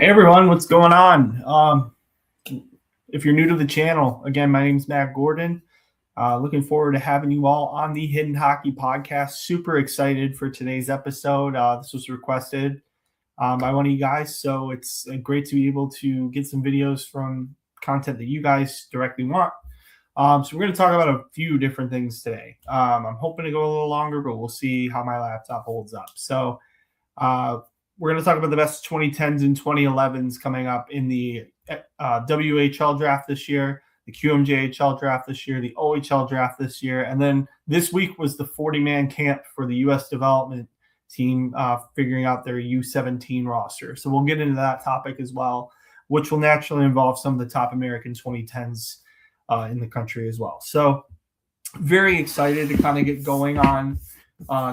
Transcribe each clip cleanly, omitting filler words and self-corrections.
Hey everyone, what's going on? If you're new to the channel, again, my name is Matt Gordon. Looking forward to having you all on the Hidden Hockey Podcast. Super excited for today's episode. This was requested by one of you guys, so it's great to be able to get some videos from content that you guys directly want. So we're going to talk about a few different things today. I'm hoping to go a little longer, but we'll see how my laptop holds up. So we're going to talk about the best 2010s and 2011s coming up in the WHL draft this year, the QMJHL draft this year, the OHL draft this year. And then this week was the 40-man camp for the U.S. development team, figuring out their U17 roster. So we'll get into that topic as well, which will naturally involve some of the top American 2010s in the country as well. So very excited to kind of get going on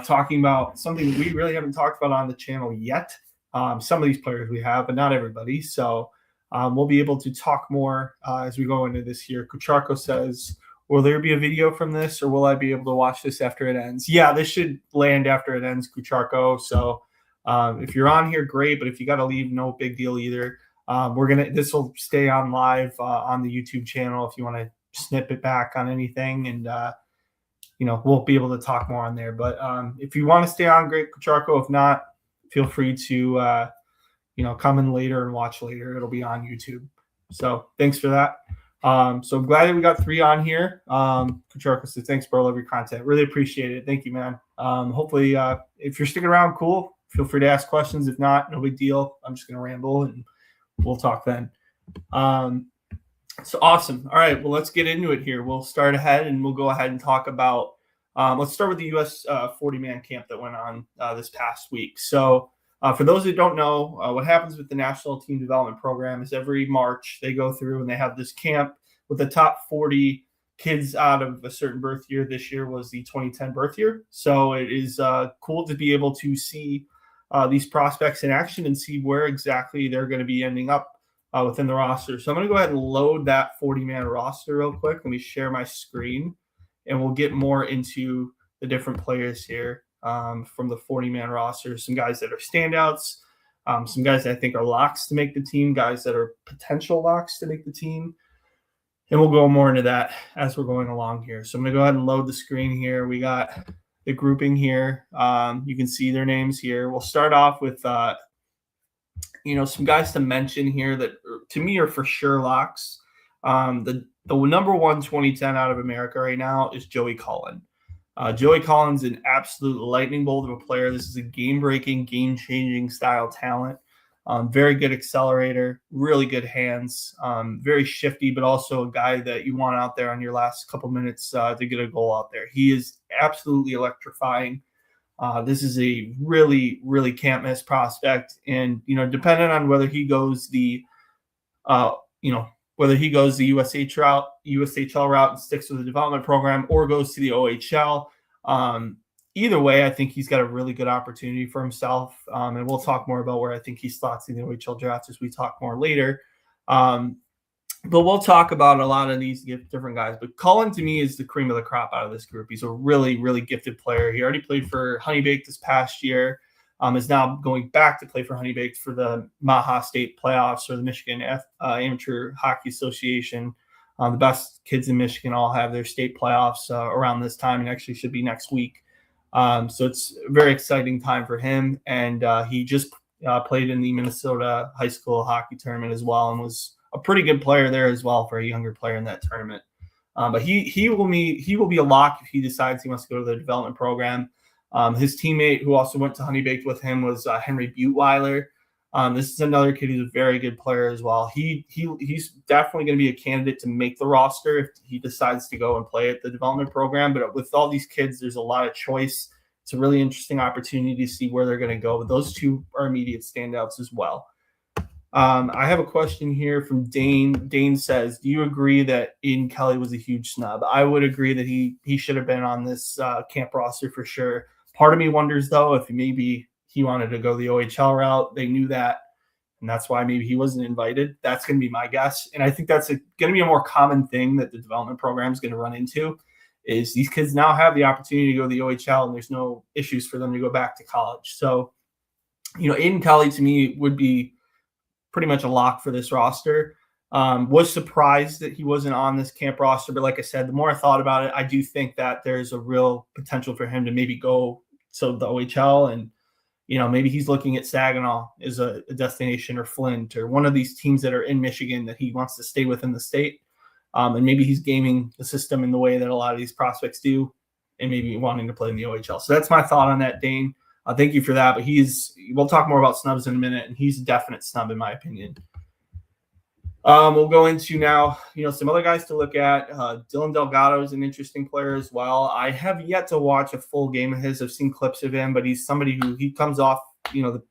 talking about something that we really haven't talked about on the channel yet. Some of these players we have, but not everybody. So we'll be able to talk more as we go into this year. Kucharko says, will there be a video from this, or will I be able to watch this after it ends? Yeah, this should land after it ends, Kucharko. So if you're on here, great. But if you got to leave, no big deal either. This will stay on live on the YouTube channel if you want to snip it back on anything, and we'll be able to talk more on there. But if you want to stay on, great, Kucharko. If not, feel free to come in later and watch later. It'll be on YouTube. So thanks for that. So glad that we got 3 on here. Kucharko says, thanks, bro. Love your content. Really appreciate it. Thank you, man. Hopefully, if you're sticking around, cool. Feel free to ask questions. If not, no big deal. I'm just going to ramble and we'll talk then. So awesome. All right. Well, let's get into it here. We'll start ahead and we'll go ahead and talk about, let's start with the U.S. 40-man camp that went on this past week. So for those who don't know, what happens with the National Team Development Program is every March they go through and they have this camp with the top 40 kids out of a certain birth year. This year was the 2010 birth year. So it is cool to be able to see these prospects in action and see where exactly they're going to be ending up within the roster. So I'm going to go ahead and load that 40-man roster real quick. Let me share my screen and we'll get more into the different players here from the 40-man roster. Some guys that are standouts, some guys that I think are locks to make the team, guys that are potential locks to make the team. And we'll go more into that as we're going along here. So I'm going to go ahead and load the screen here. We got the grouping here. You can see their names here. We'll start off with some guys to mention here that to me are for sure locks. The number one 2010 out of America right now is Joey Cullen. Joey Cullen's an absolute lightning bolt of a player. This is a game-breaking, game-changing style talent. Very good accelerator, really good hands, very shifty, but also a guy that you want out there on your last couple minutes to get a goal out there. He is absolutely electrifying. This is a really, really can't miss prospect. And, depending on whether he goes the USHL route and sticks with the development program or goes to the OHL. Either way, I think he's got a really good opportunity for himself. And we'll talk more about where I think he slots in the OHL draft as we talk more later. But we'll talk about a lot of these different guys. But Cullen, to me, is the cream of the crop out of this group. He's a really, really gifted player. He already played for Honeybaked this past year. Is now going back to play for Honeybaked for the Maha State playoffs or the Michigan Amateur Hockey Association. The best kids in Michigan all have their state playoffs around this time, and actually should be next week. So it's a very exciting time for him. And he just played in the Minnesota high school hockey tournament as well, and was a pretty good player there as well for a younger player in that tournament. But he will be a lock if he decides he wants to go to the development program. His teammate who also went to Honeybaked with him was Henry Butweiler. This is another kid who's a very good player as well. He's definitely going to be a candidate to make the roster if he decides to go and play at the development program. But with all these kids, there's a lot of choice. It's a really interesting opportunity to see where they're going to go. But those two are immediate standouts as well. I have a question here from Dane. Dane says, do you agree that Aiden Kelly was a huge snub? I would agree that he should have been on this camp roster for sure. Part of me wonders, though, if maybe he wanted to go the OHL route. They knew that, and that's why maybe he wasn't invited. That's going to be my guess. And I think that's going to be a more common thing that the development program is going to run into, is these kids now have the opportunity to go to the OHL, and there's no issues for them to go back to college. So, Aiden Kelly, to me, would be pretty much a lock for this roster. Was surprised that he wasn't on this camp roster, but like I said, the more I thought about it, I do think that there's a real potential for him to maybe go to the OHL, and maybe he's looking at Saginaw as a destination, or Flint, or one of these teams that are in Michigan that he wants to stay within the state. And maybe he's gaming the system in the way that a lot of these prospects do, and maybe wanting to play in the OHL. So that's my thought on that, Dane. Thank you for that. But we'll talk more about snubs in a minute, and he's a definite snub in my opinion. We'll go into now, some other guys to look at. Dylan Delgado is an interesting player as well. I have yet to watch a full game of his. I've seen clips of him, but he's somebody who he comes off, you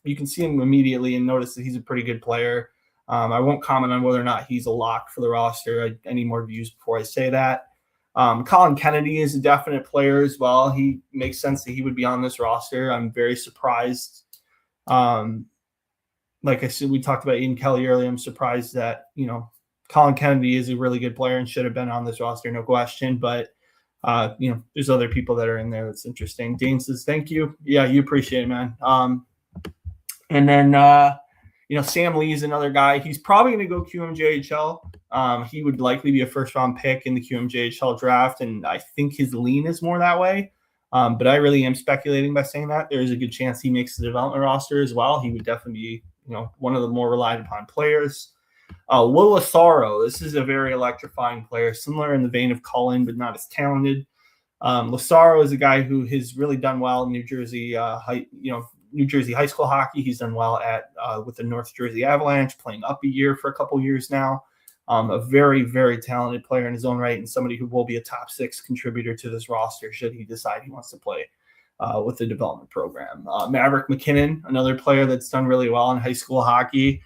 can see him immediately and notice that he's a pretty good player. I won't comment on whether or not he's a lock for the roster. I need more views before I say that. Colin Kennedy is a definite player as well. He makes sense that he would be on this roster. I'm very surprised. Like I said, we talked about Ian Kelly earlier. I'm surprised that, Colin Kennedy is a really good player and should have been on this roster, no question. But, there's other people that are in there that's interesting. Dane says, thank you. Yeah, you appreciate it, man. And then, Sam Lee is another guy. He's probably going to go QMJHL. He would likely be a first-round pick in the QMJHL draft, and I think his lean is more that way. But I really am speculating by saying that. There is a good chance he makes the development roster as well. He would definitely be one of the more relied upon players. Will Lazaro, this is a very electrifying player, similar in the vein of Cullen, but not as talented. Lazaro is a guy who has really done well in New Jersey high school hockey. He's done well with the North Jersey Avalanche, playing up a year for a couple years now. A very, very talented player in his own right, and somebody who will be a top 6 contributor to this roster should he decide he wants to play with the development program. Maverick McKinnon, another player that's done really well in high school hockey,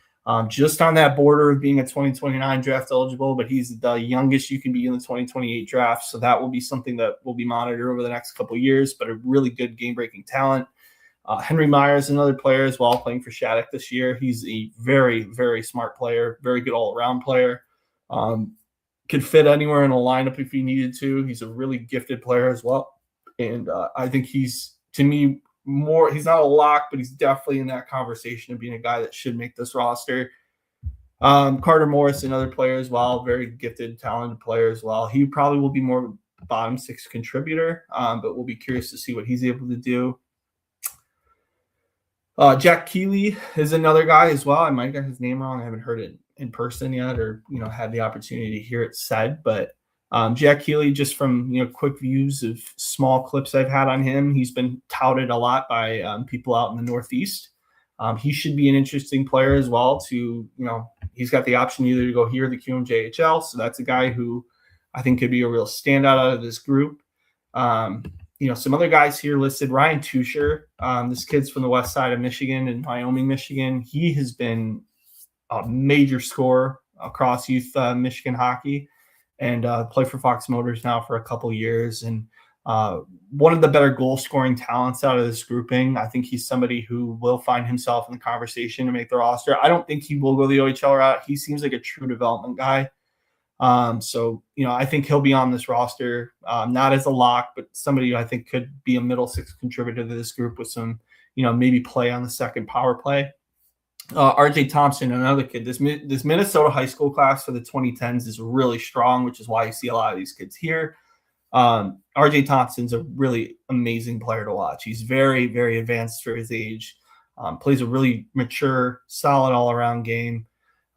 just on that border of being a 2029 draft eligible, but he's the youngest you can be in the 2028 draft. So that will be something that will be monitored over the next couple of years, but a really good game-breaking talent. Henry Myers, another player as well, playing for Shattuck this year. He's a very, very smart player, very good all-around player. Could fit anywhere in a lineup if he needed to. He's a really gifted player as well. And I think he's, to me, he's not a lock, but he's definitely in that conversation of being a guy that should make this roster. Carter Morris, another player as well, very gifted, talented player as well. He probably will be more bottom 6 contributor, but we'll be curious to see what he's able to do. Jack Keeley is another guy as well. I might get his name wrong. I haven't heard it in person yet, or had the opportunity to hear it said, but Jack Keeley, just from quick views of small clips I've had on him, he's been touted a lot by people out in the Northeast. He should be an interesting player as well. He's got the option either to go here or the QMJHL, so that's a guy who I think could be a real standout out of this group. Some other guys here listed. Ryan Tusher, this kid's from the west side of Michigan and Wyoming, Michigan. He has been a major scorer across youth Michigan hockey, and played for Fox Motors now for a couple years. And one of the better goal-scoring talents out of this grouping. I think he's somebody who will find himself in the conversation to make the roster. I don't think he will go the OHL route. He seems like a true development guy. I think he'll be on this roster, not as a lock, but somebody who I think could be a middle 6 contributor to this group with some, maybe play on the second power play. RJ Thompson, another kid. This Minnesota high school class for the 2010s is really strong, which is why you see a lot of these kids here. RJ Thompson's a really amazing player to watch. He's very, very advanced for his age. Plays a really mature, solid all-around game.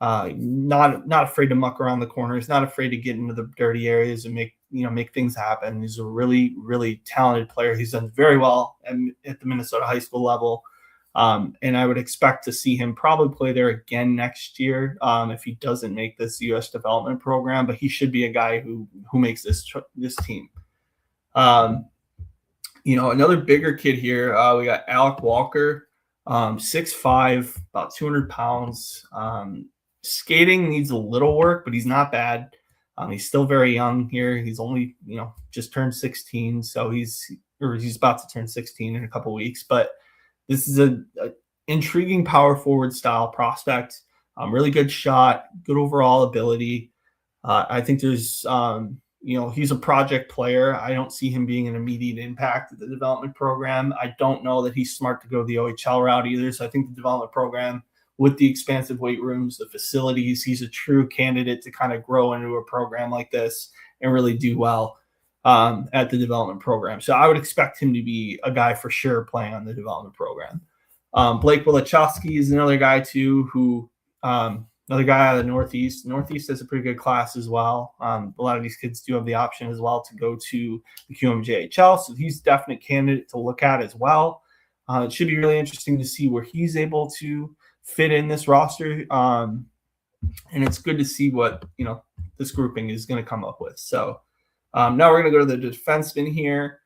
Not afraid to muck around the corners, not afraid to get into the dirty areas and make things happen. He's a really, really talented player. He's done very well at the Minnesota high school level. And I would expect to see him probably play there again next year if he doesn't make this U.S. development program. But he should be a guy who makes this team. Another bigger kid here, we got Alec Walker, 6'5", about 200 pounds. Skating needs a little work, but he's not bad. He's still very young here. He's only, just turned 16. So he's about to turn 16 in a couple weeks. But this is a intriguing power forward style prospect. Really good shot, good overall ability. I think there's, he's a project player. I don't see him being an immediate impact at the development program. I don't know that he's smart to go the OHL route either. So I think the development program with the expansive weight rooms, the facilities. He's a true candidate to kind of grow into a program like this and really do well at the development program. So I would expect him to be a guy for sure playing on the development program. Blake Wilichowski is another guy too, who another guy out of the Northeast. Northeast has a pretty good class as well. A lot of these kids do have the option as well to go to the QMJHL, so he's a definite candidate to look at as well. It should be really interesting to see where he's able to fit in this roster, and it's good to see what this grouping is going to come up with. So now we're going to go to the defenseman here.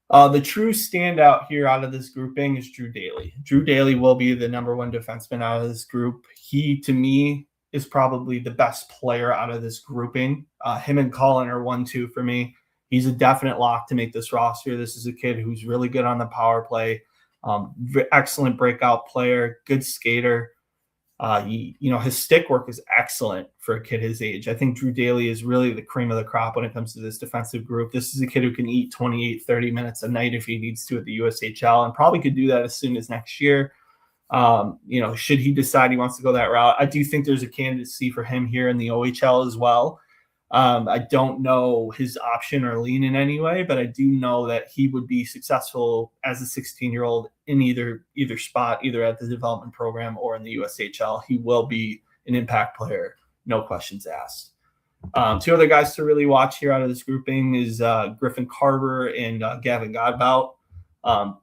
The true standout here out of this grouping is Drew Daly. Drew Daly will be the number one defenseman out of this group. He, to me, is probably the best player out of this grouping. Him and Cullen are 1-2 for me. He's a definite lock to make this roster. This is a kid who's really good on the power play, excellent breakout player, good skater. His stick work is excellent for a kid his age. I think Drew Daly is really the cream of the crop when it comes to this defensive group. This is a kid who can eat 28, 30 minutes a night if he needs to at the USHL, and probably could do that as soon as next year. Should he decide he wants to go that route, I do think there's a candidacy for him here in the OHL as well. I don't know his option or lean in any way, but I do know that he would be successful as a 16-year-old in either spot, either at the development program or in the USHL. He will be an impact player, no questions asked. Two other guys to really watch here out of this grouping is Griffin Carver and Gavin Godbout.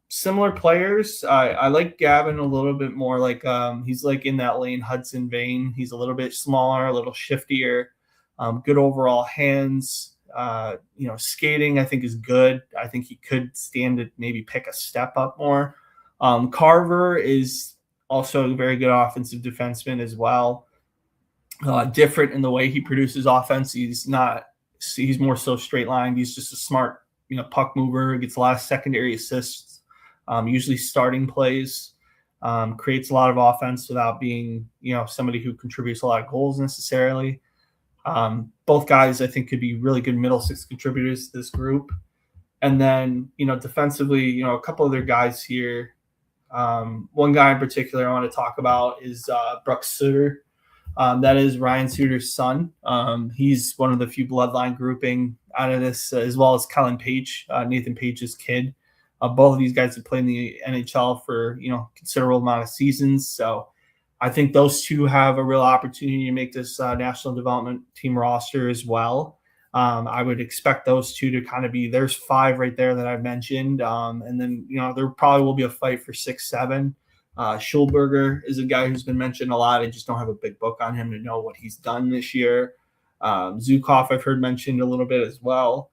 Similar players. I like Gavin a little bit more. He's like in that Lane Hudson vein. He's a little bit smaller, a little shiftier. Good overall hands. Skating I think is good. I think he could stand to maybe pick a step up more. Carver is also a very good offensive defenseman as well. Different in the way he produces offense. He's more so straight lined. He's just a smart, puck mover. Gets a lot of secondary assists. Usually starting plays. Creates a lot of offense without being, somebody who contributes a lot of goals necessarily. Both guys I think could be really good middle six contributors to this group. And then, defensively, a couple other guys here. One guy in particular I want to talk about is Brooks Suter. That is Ryan Suter's son. He's one of the few bloodline grouping out of this, as well as Kellen Page, Nathan Page's kid. Both of these guys have played in the NHL for, considerable amount of seasons. So I think those two have a real opportunity to make this national development team roster as well. I would expect those two to kind of be, there's 5 right there that I've mentioned. And then, there probably will be a fight for 6, 7. Schulberger is a guy who's been mentioned a lot. I just don't have a big book on him to know what he's done this year. Zukov I've heard mentioned a little bit as well.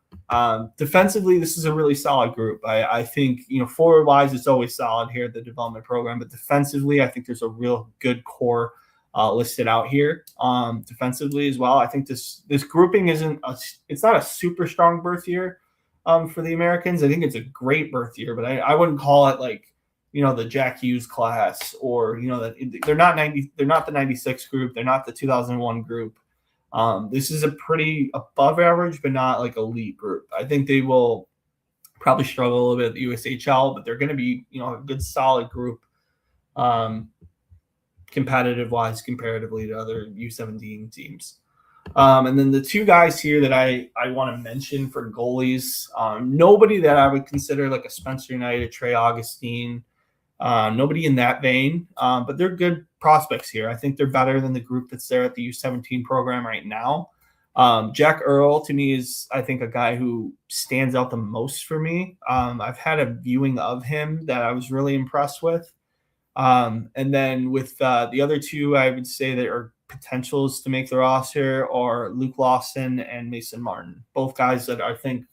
Defensively, this is a really solid group. I think, forward-wise, it's always solid here at the development program. But defensively, I think there's a real good core listed out here. Defensively as well, I think this grouping it's not a super strong berth year for the Americans. I think it's a great berth year, but I wouldn't call it like, the Jack Hughes class, or, they're not the 96 group. They're not the 2001 group. This is a pretty above average, but not like elite group. I think they will probably struggle a little bit at the USHL, but they're going to be, a good solid group, competitive wise, comparatively to other U17 teams. And then the two guys here that I want to mention for goalies, nobody that I would consider like a Spencer Knight, a Trey Augustine, nobody in that vein, but they're good prospects here. I think they're better than the group that's there at the U17 program right now. Jack Earl, to me, is, I think, a guy who stands out the most for me. I've had a viewing of him that I was really impressed with. And then with the other two, I would say that are potentials to make the roster are Luke Lawson and Mason Martin, both guys that I think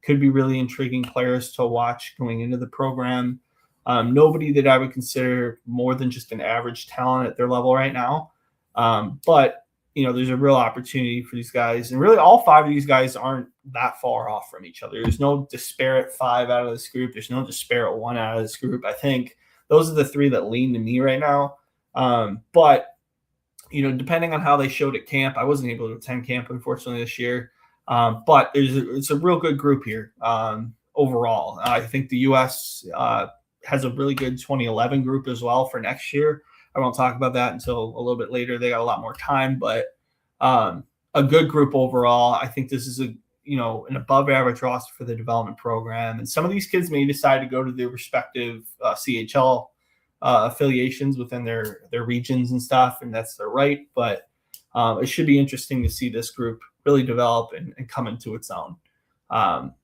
could be really intriguing players to watch going into the program. Nobody that I would consider more than just an average talent at their level right now. But, there's a real opportunity for these guys. And really all 5 of these guys aren't that far off from each other. There's no disparate 5 out of this group. There's no disparate 1 out of this group. I think those are the 3 that lean to me right now. But, depending on how they showed at camp, I wasn't able to attend camp, unfortunately, this year. But it's a real good group here overall. I think the U.S. has a really good 2011 group as well for next year. I won't talk about that until a little bit later. They got a lot more time, but a good group overall. I think this is an above average roster for the development program. And some of these kids may decide to go to their respective CHL affiliations within their regions and stuff, and that's their right. But it should be interesting to see this group really develop and come into its own.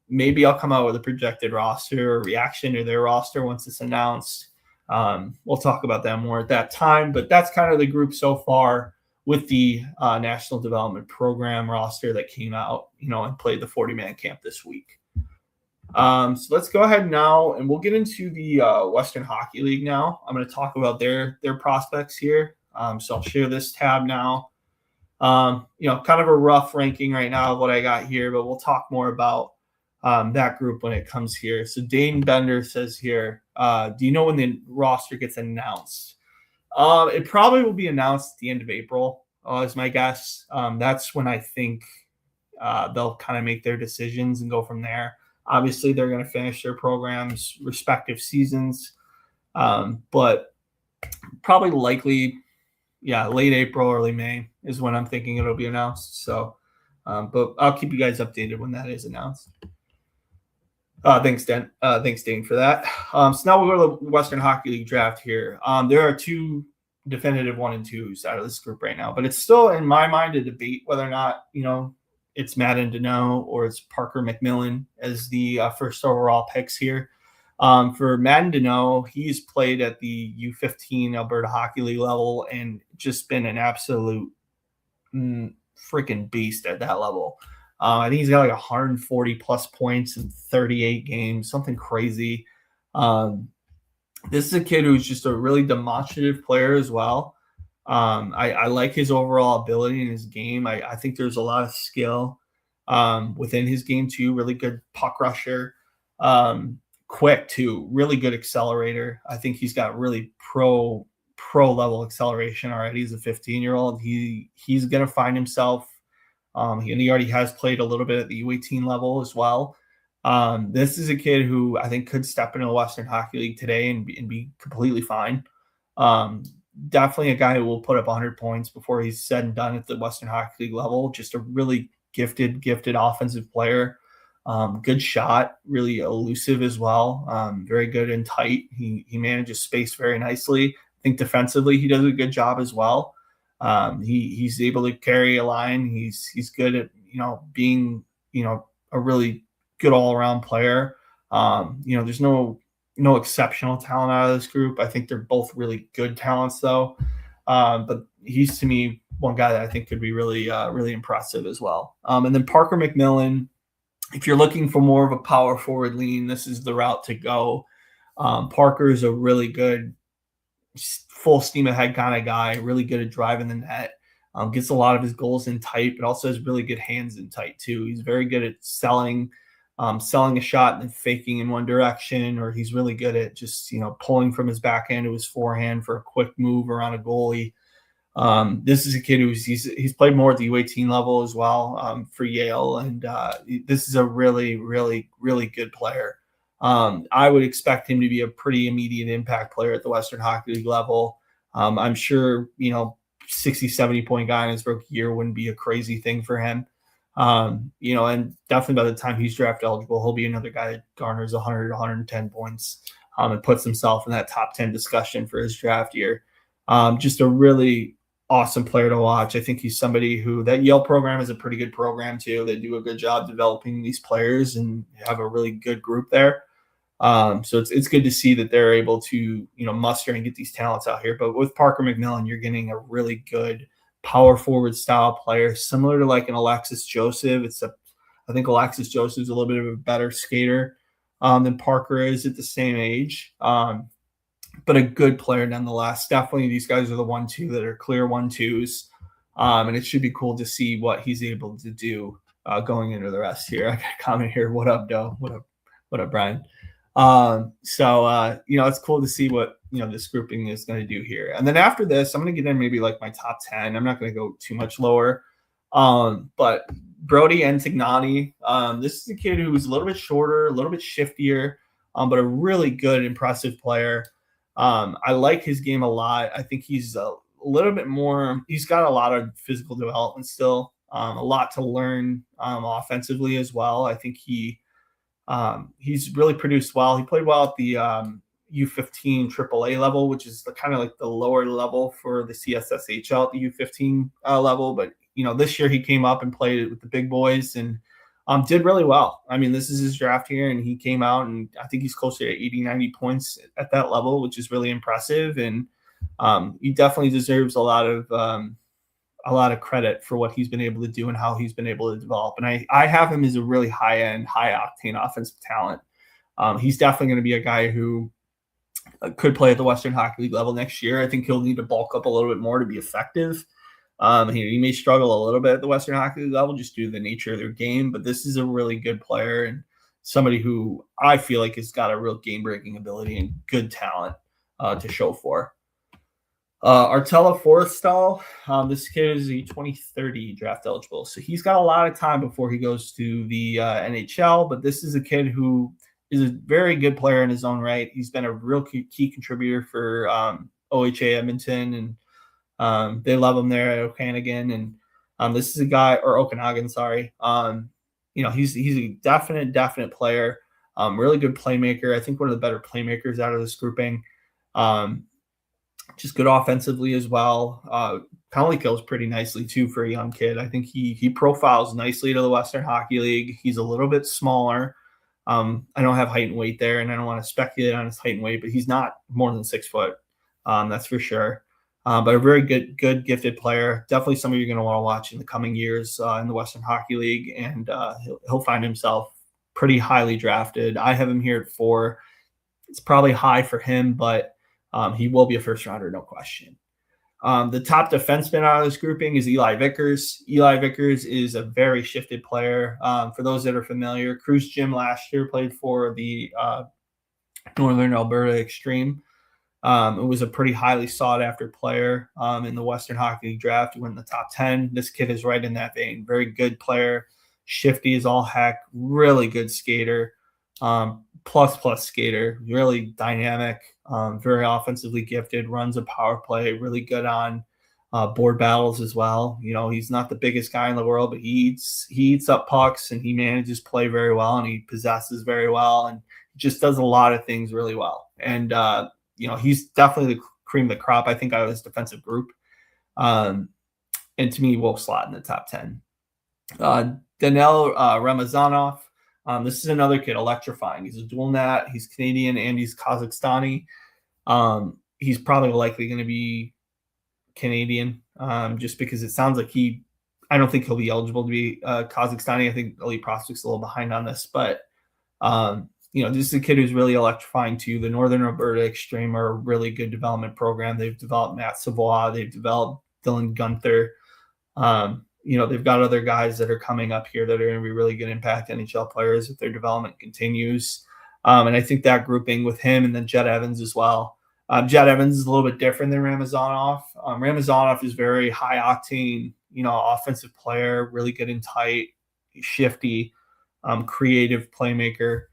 Maybe I'll come out with a projected roster or reaction to their roster once it's announced. We'll talk about that more at that time, but that's kind of the group so far with the National Development Program roster that came out, and played the 40-man camp this week. So let's go ahead now, and we'll get into the Western Hockey League now. I'm going to talk about their prospects here. So I'll share this tab now. Kind of a rough ranking right now of what I got here, but we'll talk more about that group when it comes here. So Dane Bender says here, do you know when the roster gets announced? It probably will be announced at the end of April, is my guess. That's when I think they'll kind of make their decisions and go from there. Obviously, they're going to finish their programs' respective seasons, but probably likely, late April, early May is when I'm thinking it'll be announced. So, but I'll keep you guys updated when that is announced. Thanks, Dan. Thanks, Dane, for that. So now we'll go to the Western Hockey League draft here. There are two definitive 1 and 2s out of this group right now, but it's still, in my mind, a debate whether or not, it's Madden Deneau or it's Parker McMillan as the first overall picks here. For Madden Deneau, he's played at the U15 Alberta Hockey League level and just been an absolute freaking beast at that level. I think he's got like 140 plus points in 38 games, something crazy. This is a kid who's just a really demonstrative player as well. I like his overall ability in his game. I think there's a lot of skill within his game too. Really good puck rusher, quick too. Really good accelerator. I think he's got really pro level acceleration already. He's a 15-year-old. He's gonna find himself. He already has played a little bit at the U18 level as well. This is a kid who I think could step into the Western Hockey League today and be completely fine. Definitely a guy who will put up 100 points before he's said and done at the Western Hockey League level. Just a really gifted offensive player. Good shot, really elusive as well. Very good and tight. He manages space very nicely. I think defensively he does a good job as well. He's able to carry a line. He's good at being a really good all around player. There's no exceptional talent out of this group. I think they're both really good talents though. But he's to me one guy that I think could be really impressive as well. And then Parker McMillan, if you're looking for more of a power forward lean, this is the route to go. Parker is a really good full steam ahead kind of guy, really good at driving the net, gets a lot of his goals in tight, but also has really good hands in tight too. He's very good at selling a shot and then faking in one direction, or he's really good at just, pulling from his backhand to his forehand for a quick move around a goalie. This is a kid he's played more at the U18 level as well for Yale. And this is a really, really, really good player. I would expect him to be a pretty immediate impact player at the Western Hockey League level. I'm sure, 60, 70 point guy in his rookie year wouldn't be a crazy thing for him. And definitely by the time he's draft eligible, he'll be another guy that garners 100, 110 points and puts himself in that top 10 discussion for his draft year. Just a really awesome player to watch. I think he's somebody who that Yale program is a pretty good program too. They do a good job developing these players and have a really good group there. So it's good to see that they're able to, muster and get these talents out here. But with Parker McMillan, you're getting a really good power forward style player, similar to like an Alexis Joseph. I think Alexis Joseph is a little bit of a better skater than Parker is at the same age. But a good player nonetheless. Definitely these guys are the 1-2 that are clear 1-2s. And it should be cool to see what he's able to do going into the rest here. I got a comment here. What up, Doe? What up, Brian? It's cool to see what, this grouping is going to do here. And then after this, I'm going to get in maybe like my top 10. I'm not going to go too much lower. But Brody Antignani, this is a kid who's a little bit shorter, a little bit shiftier, but a really good, impressive player. I like his game a lot. I think he's a little bit more, he's got a lot of physical development still, a lot to learn offensively as well. I think he's really produced well. He played well at the U15 AAA level, which is kind of like the lower level for the CSSHL at the U15 level. But this year he came up and played with the big boys and did really well. I mean, this is his draft year, and he came out and I think he's closer to 80, 90 points at that level, which is really impressive. And he definitely deserves a lot of credit for what he's been able to do and how he's been able to develop. And I have him as a really high-end, high-octane offensive talent. He's definitely going to be a guy who could play at the Western Hockey League level next year. I think he'll need to bulk up a little bit more to be effective. He may struggle a little bit at the Western Hockey League level just due to the nature of their game, but this is a really good player and somebody who I feel like has got a real game-breaking ability and good talent to show for. Artella Forrestal, this kid is a 2030 draft eligible, so he's got a lot of time before he goes to the NHL, but this is a kid who is a very good player in his own right. He's been a real key contributor for OHL Edmonton, and they love him there at Okanagan. And this is a guy, or Okanagan, sorry. He's a definite player, really good playmaker. I think one of the better playmakers out of this grouping. Just good offensively as well. Penalty kills pretty nicely too for a young kid. I think he profiles nicely to the Western Hockey League. He's a little bit smaller. I don't have height and weight there, and I don't want to speculate on his height and weight, but he's not more than 6 foot. That's for sure. But a very good gifted player. Definitely somebody you're going to want to watch in the coming years in the Western Hockey League, and he'll find himself pretty highly drafted. I have him here at 4. It's probably high for him, but he will be a first rounder, no question. The top defenseman out of this grouping is Eli Vickers. Eli Vickers is a very shifted player. For those that are familiar, Cruz Jim last year played for the Northern Alberta Extreme. It was a pretty highly sought after player in the Western Hockey League draft. He went in the top 10. This kid is right in that vein. Very good player. Shifty as all heck. Really good skater. Plus skater. Really dynamic. Very offensively gifted. Runs a power play. Really good on board battles as well. He's not the biggest guy in the world, but he eats up pucks and he manages play very well and he possesses very well and just does a lot of things really well. And he's definitely the cream of the crop, I think, out of this defensive group. And to me, will slot in the top 10. Danil Ramazanov. This is another kid, electrifying. He's a dual nat. He's Canadian and he's Kazakhstani. He's probably likely going to be Canadian just because it sounds like I don't think he'll be eligible to be Kazakhstani. I think Elite Prospect's a little behind on this, but this is a kid who's really electrifying too. The Northern Alberta Extreme are a really good development program. They've developed Matt Savoie. They've developed Dylan Gunther. They've got other guys that are coming up here that are going to be really good impact NHL players if their development continues. And I think that grouping with him and then Jet Evans as well. Jet Evans is a little bit different than Ramazanov. Ramazanov is very high octane, offensive player, really good and tight, shifty, creative playmaker.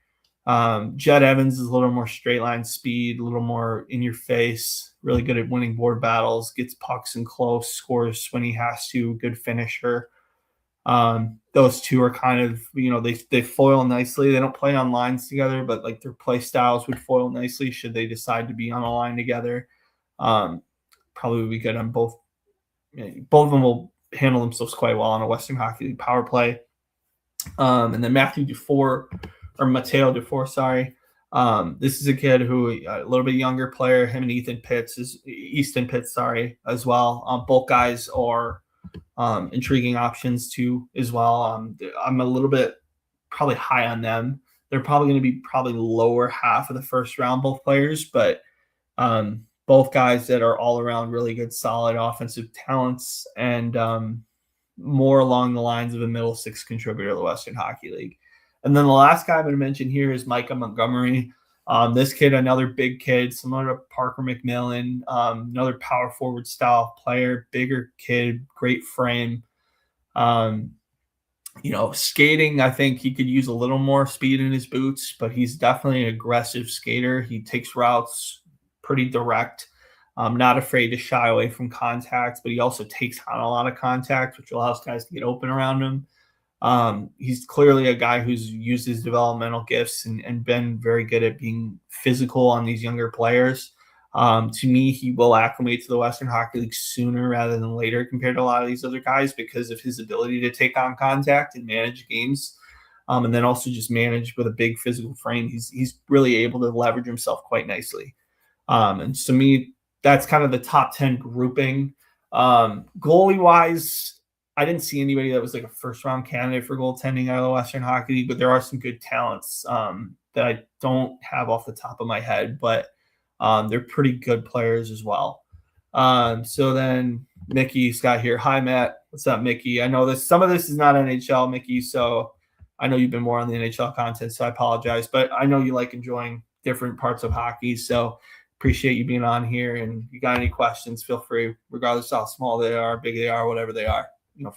Jet Evans is a little more straight line speed, a little more in your face, really good at winning board battles, gets pucks in close, scores when he has to, good finisher. Those two are kind of, they foil nicely. They don't play on lines together, but like their play styles would foil nicely should they decide to be on a line together. Probably would be good on both. Both of them will handle themselves quite well on a Western Hockey League power play. And then Mateo Dufour, sorry. This is a kid who a little bit younger player. Him and Easton Pitts, as well. Both guys are intriguing options too, as well. I'm a little bit probably high on them. They're probably going to be lower half of the first round, both players, but both guys that are all around really good, solid offensive talents and more along the lines of a middle six contributor to the Western Hockey League. And then the last guy I'm going to mention here is Micah Montgomery. This kid, another big kid, similar to Parker McMillan, another power forward style player, bigger kid, great frame. Skating, I think he could use a little more speed in his boots, but he's definitely an aggressive skater. He takes routes pretty direct, not afraid to shy away from contact, but he also takes on a lot of contact, which allows guys to get open around him. He's clearly a guy who's used his developmental gifts and been very good at being physical on these younger players. To me, he will acclimate to the Western Hockey League sooner rather than later compared to a lot of these other guys because of his ability to take on contact and manage games. And then also just manage with a big physical frame. He's really able to leverage himself quite nicely. And to me, that's kind of the top 10 grouping. Goalie wise, I didn't see anybody that was like a first round candidate for goaltending out of the Western Hockey League, but there are some good talents that I don't have off the top of my head, but they're pretty good players as well. So then Mickey's got here. Hi, Matt. What's up, Mickey? I know some of this is not NHL, Mickey, so I know you've been more on the NHL content, so I apologize, but I know you like enjoying different parts of hockey, so appreciate you being on here. And if you got any questions, feel free, regardless of how small they are, big they are, whatever they are.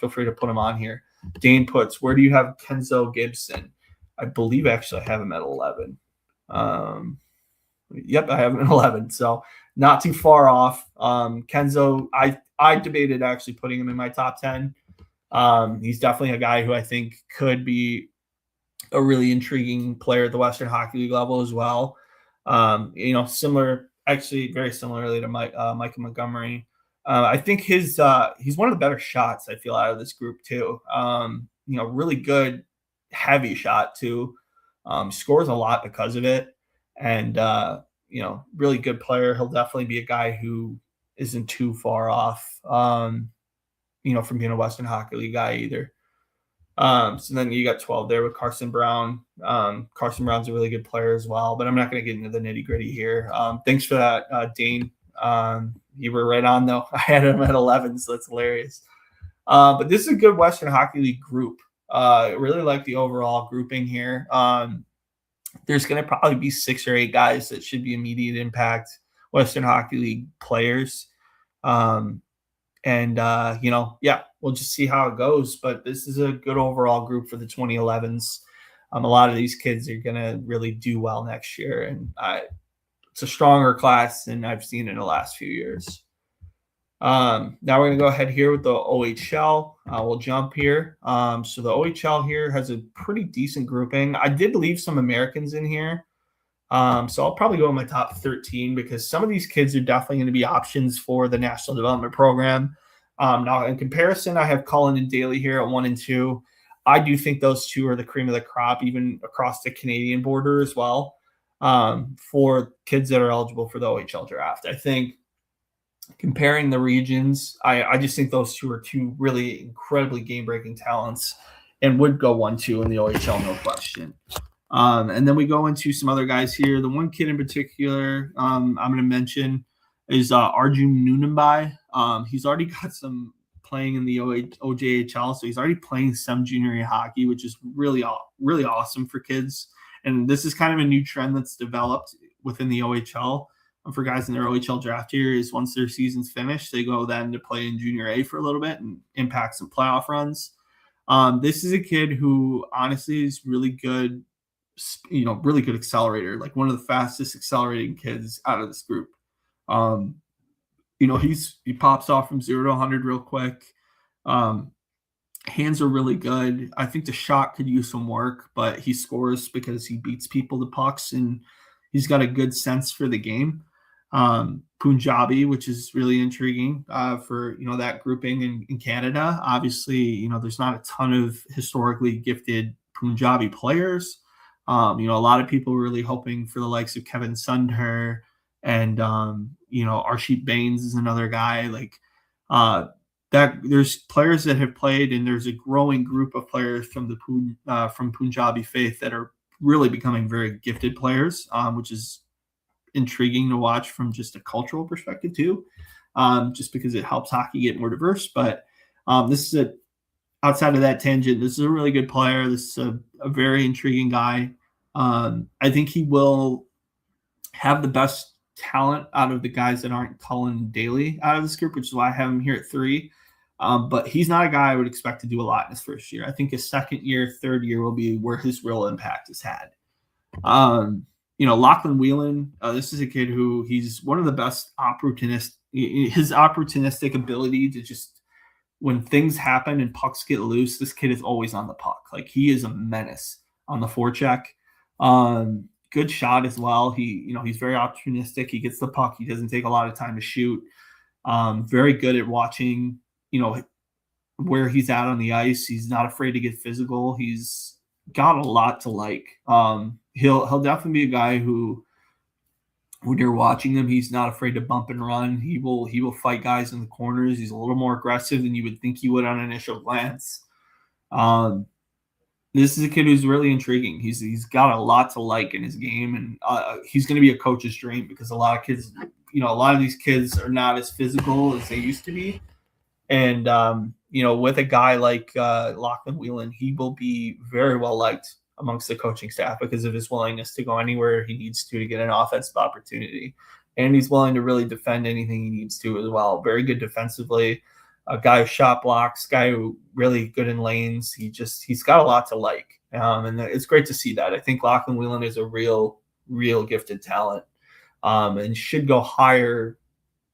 Feel free to put them on here. Dane puts, where do you have Kenzo Gibson? I believe actually I have him at 11. Yep, I have him at 11. So not too far off. Kenzo, I debated actually putting him in my top 10. He's definitely a guy who I think could be a really intriguing player at the Western Hockey League level as well. Very similarly to Micah Montgomery. I think he's one of the better shots I feel out of this group too. Really good heavy shot too. Scores a lot because of it, and really good player. He'll definitely be a guy who isn't too far off. From being a Western Hockey League guy either. So then you got 12 there with Carson Brown. Carson Brown's a really good player as well, but I'm not going to get into the nitty gritty here. Thanks for that, Dane. You were right on though. I had him at 11, so that's hilarious. But this is a good Western Hockey League group. I really like the overall grouping here. There's going to probably be 6 or 8 guys that should be immediate impact Western Hockey League players. We'll just see how it goes. But this is a good overall group for the 2011s. A lot of these kids are going to really do well next year. And it's a stronger class than I've seen in the last few years. Now we're going to go ahead here with the OHL. We'll jump here. So the OHL here has a pretty decent grouping. I did leave some Americans in here. So I'll probably go in my top 13 because some of these kids are definitely going to be options for the National Development Program. Now, in comparison, I have Cullen and Daly here at 1 and 2. I do think those two are the cream of the crop, even across the Canadian border as well, for kids that are eligible for the OHL draft. I think comparing the regions, I just think those two are two really incredibly game-breaking talents and would go 1-2 in the OHL, no question. And then we go into some other guys here. The one kid in particular I'm going to mention is Arjun Nunambai. He's already got some playing in the OJHL, so he's already playing some junior hockey, which is really, really awesome for kids. And this is kind of a new trend that's developed within the OHL for guys in their OHL draft year is once their season's finished, they go then to play in junior A for a little bit and impact some playoff runs. This is a kid who honestly is really good, really good accelerator, like one of the fastest accelerating kids out of this group. He pops off from 0 to 100 real quick. Hands are really good. I think the shot could use some work, but he scores because he beats people to pucks and he's got a good sense for the game. Punjabi, which is really intriguing for that grouping in Canada. Obviously, there's not a ton of historically gifted Punjabi players. A lot of people were really hoping for the likes of Kevin Sundher and Arshit Bains is another guy that. There's players that have played, and there's a growing group of players from from Punjabi faith that are really becoming very gifted players, which is intriguing to watch from just a cultural perspective too, just because it helps hockey get more diverse. But this is outside of that tangent, this is a really good player. This is a very intriguing guy. I think he will have the best talent out of the guys that aren't Cullen Daly out of this group, which is why I have him here at 3. But he's not a guy I would expect to do a lot in his first year. I think his second year, third year will be where his real impact is had. Lachlan Whelan, this is a kid who he's one of the best his opportunistic ability to just, when things happen and pucks get loose, this kid is always on the puck. Like, he is a menace on the forecheck. Good shot as well. He's very opportunistic. He gets the puck. He doesn't take a lot of time to shoot. Very good at watching, where he's at on the ice. He's not afraid to get physical. He's got a lot to like. He'll definitely be a guy who, when you're watching him, he's not afraid to bump and run. He will fight guys in the corners. He's a little more aggressive than you would think he would on initial glance. This is a kid who's really intriguing. He's got a lot to like in his game, and he's going to be a coach's dream, because a lot of these kids are not as physical as they used to be. And, with a guy like Lachlan Whelan, he will be very well liked amongst the coaching staff because of his willingness to go anywhere he needs to get an offensive opportunity. And he's willing to really defend anything he needs to as well. Very good defensively. A guy who shot blocks, guy who really good in lanes. He's got a lot to like. And it's great to see that. I think Lachlan Whelan is a real gifted talent, and should go higher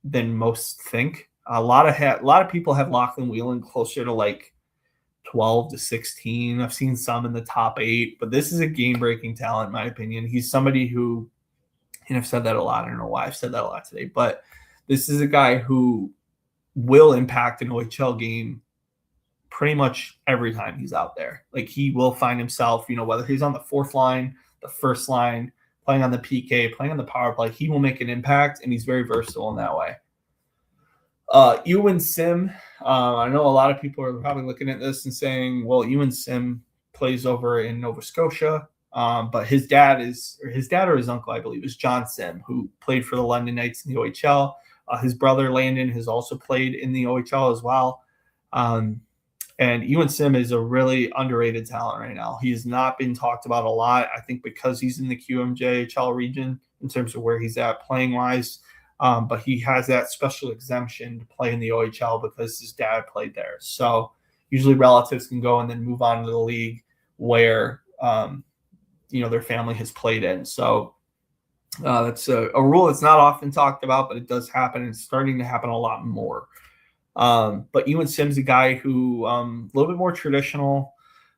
than most think. A lot of people have Lachlan Whelan closer to like 12 to 16. I've seen some in the top 8, but this is a game-breaking talent, in my opinion. He's somebody who, and I've said that a lot. I don't know why I've said that a lot today, but this is a guy who will impact an OHL game pretty much every time he's out there. Like, he will find himself, whether he's on the fourth line, the first line, playing on the PK, playing on the power play, he will make an impact, and he's very versatile in that way. Ewan Sim, I know a lot of people are probably looking at this and saying, well, Ewan Sim plays over in Nova Scotia, but his dad or his uncle, I believe, is John Sim, who played for the London Knights in the OHL. His brother Landon has also played in the OHL as well. And Ewan Sim is a really underrated talent right now. He has not been talked about a lot, I think, because he's in the QMJHL region in terms of where he's at playing-wise. But he has that special exemption to play in the OHL because his dad played there. So usually relatives can go and then move on to the league where, their family has played in. So that's a rule that's not often talked about, but it does happen, and it's starting to happen a lot more. But Ewan Sim's a guy who a little bit more traditional,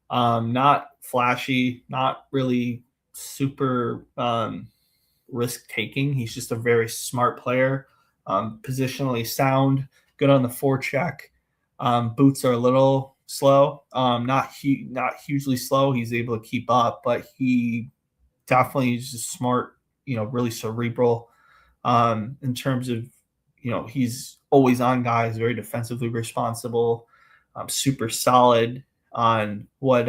not flashy, not really super risk-taking. He's just a very smart player, positionally sound, good on the forecheck. Boots are a little slow, not hugely slow. He's able to keep up, but he definitely is just smart, really cerebral in terms of, he's always on guys, very defensively responsible, super solid on what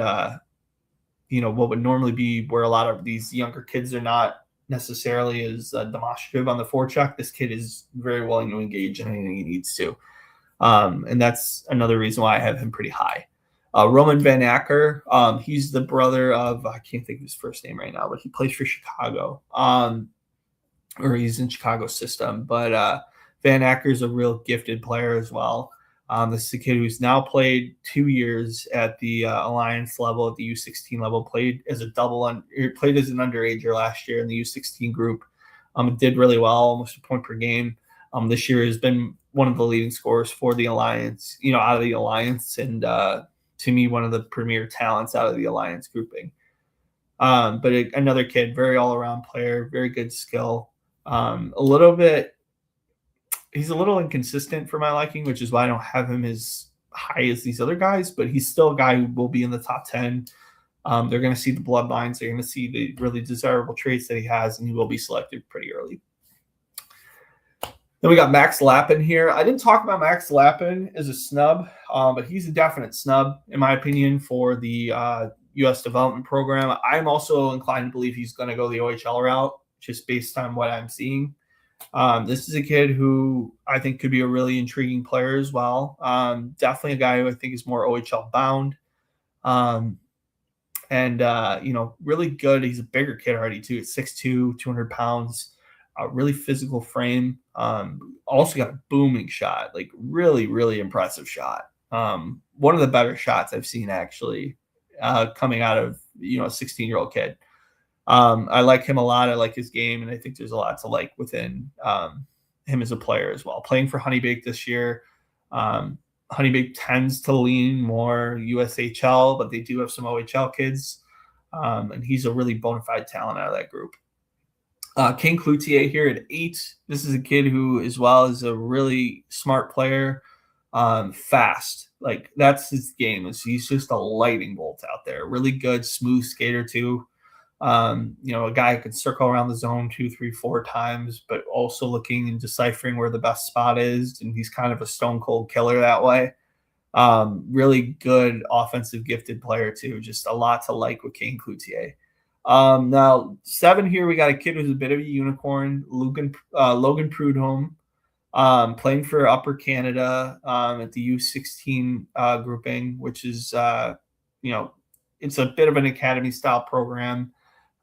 would normally be where a lot of these younger kids are not necessarily as demonstrative on the forecheck. This kid is very willing to engage in anything he needs to. And that's another reason why I have him pretty high. Roman Van Acker, he's the brother of, I can't think of his first name right now, but he plays for Chicago, or he's in Chicago's system. But Van Acker is a real gifted player as well. This is a kid who's now played 2 years at the Alliance level, at the U16 level, played as an underager last year in the U16 group. Did really well, almost a point per game. This year has been one of the leading scorers for the Alliance, out of the Alliance, and to me, one of the premier talents out of the Alliance grouping. But another kid, very all-around player, very good skill. He's a little inconsistent for my liking, which is why I don't have him as high as these other guys, but he's still a guy who will be in the top 10. They're going to see the bloodlines. They're going to see the really desirable traits that he has, and he will be selected pretty early. Then we got Max Lappin here. I didn't talk about Max Lappin as a snub, but he's a definite snub, in my opinion, for the U.S. development program. I'm also inclined to believe he's going to go the OHL route, just based on what I'm seeing. This is a kid who I think could be a really intriguing player as well. Definitely a guy who I think is more OHL bound. Really good. He's a bigger kid already too. At 6'2", 200 pounds, really physical frame. Also got a booming shot, like really, really impressive shot. One of the better shots I've seen actually coming out of, a 16-year-old kid. I like him a lot. I like his game, and I think there's a lot to like within him as a player as well. Playing for Honeybake this year, Honeybake tends to lean more USHL, but they do have some OHL kids, and he's a really bona fide talent out of that group. King Cloutier here at 8. This is a kid who, as well, is a really smart player, fast. Like, that's his game. He's just a lightning bolt out there. Really good, smooth skater too. A guy who can circle around the zone 2, 3, 4 times, but also looking and deciphering where the best spot is. And he's kind of a stone cold killer that way. Really good offensive gifted player too. Just a lot to like with King Cloutier. Now 7 here, we got a kid who's a bit of a unicorn, Logan Prudhomme, playing for Upper Canada at the U16 grouping, which is it's a bit of an academy style program.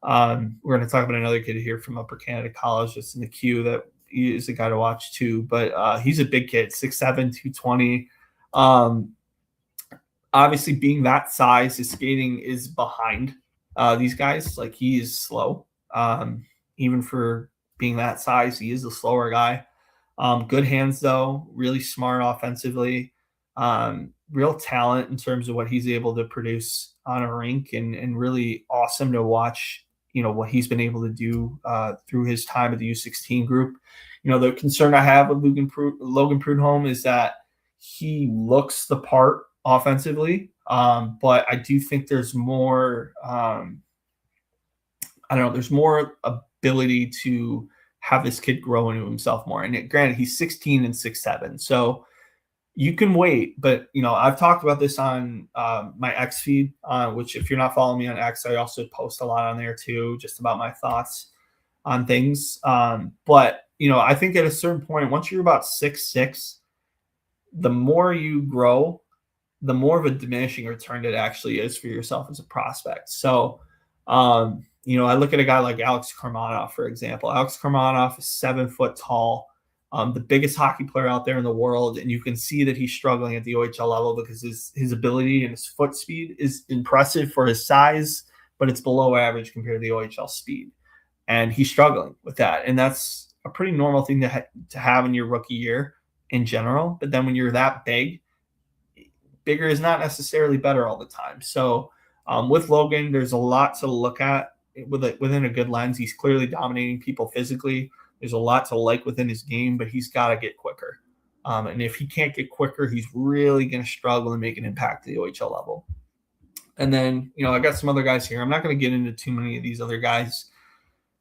We're going to talk about another kid here from Upper Canada College that's in the queue that he is a guy to watch too. But he's a big kid, 6'7", 220. Obviously, being that size, his skating is behind these guys. Like, he is slow. Even for being that size, he is a slower guy. Good hands, though. Really smart offensively. Real talent in terms of what he's able to produce on a rink, and really awesome to watch, what he's been able to do through his time at the U16 group. The concern I have with Logan Prudhomme is that he looks the part offensively, but I do think there's more there's more ability to have this kid grow into himself more. And granted, he's 16 and 6'7", so you can wait. But I've talked about this on my X feed, which, if you're not following me on X, I also post a lot on there too, just about my thoughts on things. But I think at a certain point, once you're about 6'6", the more you grow, the more of a diminishing return it actually is for yourself as a prospect. So, I look at a guy like Alex Karmanov, for example. Alex Karmanov is 7 foot tall, the biggest hockey player out there in the world. And you can see that he's struggling at the OHL level because his ability and his foot speed is impressive for his size, but it's below average compared to the OHL speed. And he's struggling with that. And that's a pretty normal thing to have in your rookie year in general. But then when you're that big, bigger is not necessarily better all the time. So with Logan, there's a lot to look at within a good lens. He's clearly dominating people physically. There's a lot to like within his game, but he's got to get quicker. And if he can't get quicker, he's really going to struggle to make an impact at the OHL level. And then, I got some other guys here. I'm not going to get into too many of these other guys.